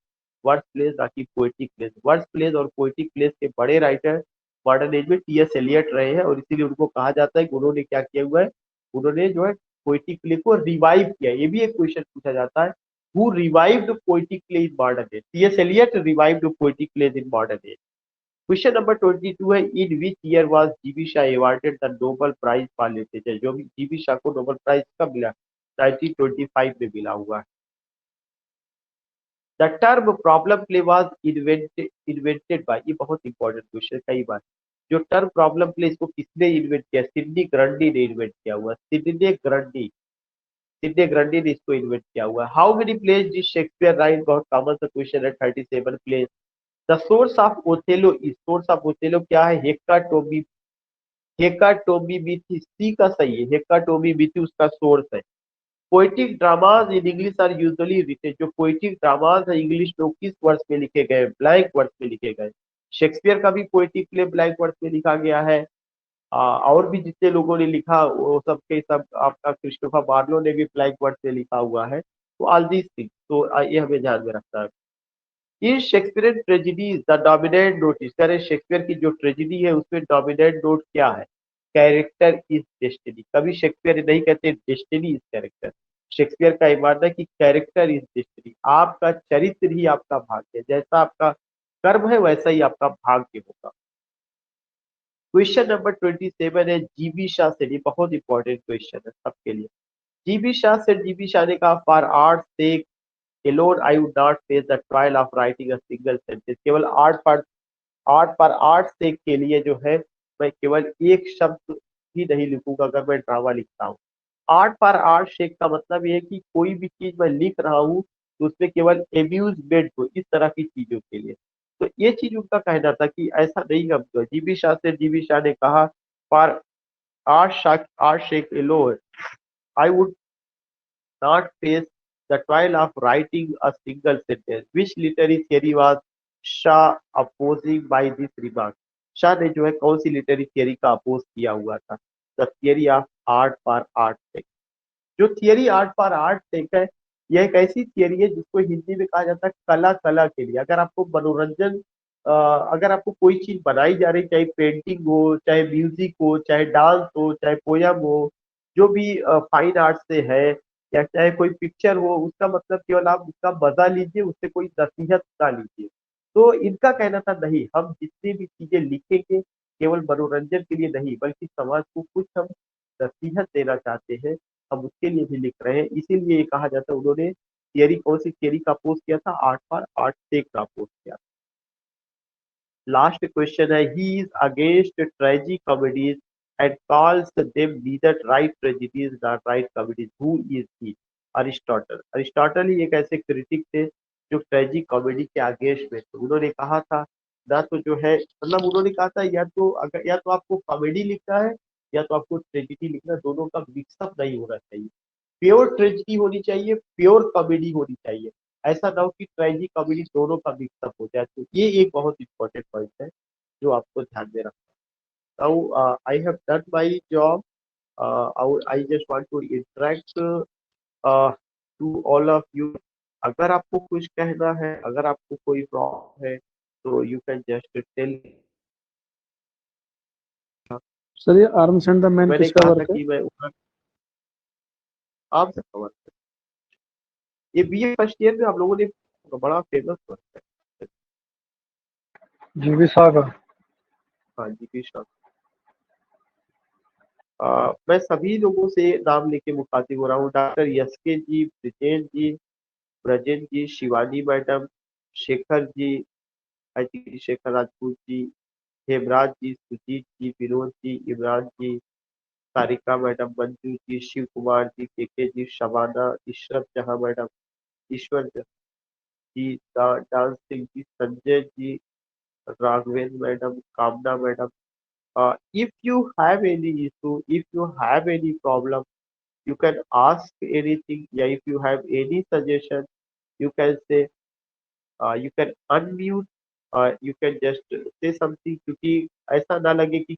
वर्ड्स प्लेज, ना कि पोएटिक प्लेज। वर्ड्स प्लेज और पोएटिक प्लेज के बड़े राइटर मॉडर्न एज में टीएस एलियट रहे हैं, और इसीलिए उनको कहा जाता है कि उन्होंने क्या किया हुआ है, उन्होंने जो है पोएटिक प्ले को रिवाइव किया। ये भी एक क्वेश्चन पूछा जाता है, who revived poetic play in modern age? T S Eliot revived poetic plays in modern age. Question number 22 है, in which year was G B Shaw awarded the Nobel prize for literature? जो भी जीबी शाह को Nobel prize कब मिला? 1925 में मिला हुआ है। The term problem play was invented by, ये बहुत इंपॉर्टेंट क्वेश्चन, कई बार जो टर्म प्रॉब्लम प्ले, इसको किसने इन्वेंट किया? सिडनी ग्रंडी ने इन्वेंट किया हुआ, सिडनी ग्रंडी, सिडनी ग्रंडी ने इसको इन्वेंट किया हुआ। How many plays did Shakespeare write? बहुत कॉमन सा क्वेश्चन है, 37 plays. The source of Othello is, source of Othello क्या है? हेक्काटोबी, हेक्काटोबीमिथी, सी का सही है, हेक्काटोबीमिथी उसका सोर्स है। Poetic dramas in English are usually written, जो पोएटिक ड्रामाज है इंग्लिश में, वो किस वर्ष में लिखे गए? ब्लैंक वर्ष में लिखे गए। शेक्सपियर का भी पोएटिक प्ले ब्लैंक वर्ष में लिखा गया है। और भी जितने लोगों ने लिखा वो सब के सब, आपका क्रिस्टोफर मार्लो ने भी फ्लाइंग बर्ड से लिखा हुआ है। तो ऑल दीज थिंग्स, तो ये हमें ध्यान में रखना है। ये Shakespearean tragedies the dominant note, इस तरह शेक्सपियर की जो ट्रेजिडी है उसमें डोमिनेंट नोट क्या है? Character is destiny. कभी शेक्सपियर नहीं कहते डेस्टिनी इज कैरेक्टर। शेक्सपियर का ये मानना है कि कैरेक्टर इज डेस्टिनी, आपका चरित्र ही आपका भाग्य है, जैसा आपका कर्म है वैसा ही आपका भाग्य होगा। क्वेश्चन नंबर 27 है जीबी शाह से, ये बहुत इंपॉर्टेंट क्वेश्चन है सबके लिए। जीबी शाह से, जीबी शाह ने कहा for art sake alone I would not face the trial of writing a single sentence। केवल आर्ट से के लिए जो है मैं केवल एक शब्द ही नहीं लिखूंगा अगर मैं ड्रामा लिखता हूँ। आर्ट फॉर आर्ट शेक का मतलब ये है कि कोई भी चीज मैं लिख रहा हूँ तो उसमें केवल एम्यूजमेंट हो, इस तरह की चीजों के लिए। तो ये चीज उनका कहना था कि ऐसा नहीं करना। जीबी शाह से, जीबी शाह ने कहा for art sake alone I would not face the trial of writing a single sentence. Which literary theory was Shah opposing by this remark? Shaw ने जो है कौन सी लिटरेरी थियरी का अपोज किया हुआ था? The theory of art for art sake. जो theory art for art sake है, यह एक ऐसी थियरी है जिसको हिंदी में कहा जाता है कला कला के लिए। अगर आपको मनोरंजन, अगर आपको कोई चीज बनाई जा रही, चाहे पेंटिंग हो, चाहे म्यूजिक हो, चाहे डांस हो, चाहे पोयम हो, जो भी फाइन आर्ट से है, या चाहे कोई पिक्चर हो, उसका मतलब केवल आप उसका मजा लीजिए, उससे कोई नसीहत ना लीजिए। तो इनका कहना था नहीं, हम जितनी भी चीजें लिखेंगे केवल मनोरंजन के लिए नहीं, बल्कि समाज को कुछ हम नसीहत देना चाहते हैं, हम उसके लिए भी लिख रहे हैं। इसीलिए ये कहा जाता है उन्होंने थियरी, कौन सी थियरी का अपोज किया था? आर्ट फॉर आर्ट टेक का अपोज किया। लास्ट क्वेश्चन है he is against tragicomedies and calls them neither right tragedies not right comedies. Who is he? Aristotle. Aristotle ही एक ऐसे क्रिटिक थे जो ट्रेजी कॉमेडी के अगेंस्ट में थे। उन्होंने कहा था ना, तो जो है मतलब उन्होंने कहा था या तो अगर, या तो आपको कॉमेडी लिखना है या तो आपको ट्रेजिडी लिखना है, दोनों का मिक्सअप नहीं होना चाहिए। प्योर ट्रेजिडी होनी चाहिए, प्योर कॉमेडी होनी चाहिए। ऐसा ना हो कि ट्रेजिडी कॉमेडी दोनों का मिक्सअप हो जाए। तो ये एक बहुत इंपॉर्टेंट पॉइंट है जो आपको ध्यान में रखना है। Now I have done my job. I just want to interact to all of you. अगर आपको कुछ कहना है, अगर आपको कोई प्रॉब्लम है तो you can just tell. Sir ये आर्म्स एंड द मैन मैंने किसका कहा था वर्क है? कि मैं आप से कवर, ये बीए फर्स्ट ईयर में आप लोगों ने बड़ा फेमस वर्क है। जीवी शाह का। हाँ जी, कृष्णा। मैं सभी लोगों से नाम लेके मुखातिब हो रहा हूँ। Doctor S K ji, Brijesh ji, Brajesh ji, Shivani madam, Shekhar ji, I think Shekhar Rajput ji, Hemraj ji, Sujit ji, Vinod ji, Imran ji, Sarika madam, Manju ji, Shiv Kumar ji, K ji, Shabana, Ishrat Jahan madam, Ishwar ji, Dan Singh ji, Sanjay ji, Raghavendra madam, Kamna madam. If you have any issue, if you have any problem, you can ask anything. Yeah, if you have any suggestion, you can say, you can unmute, you can just say something, क्योंकि ऐसा ना लगे कि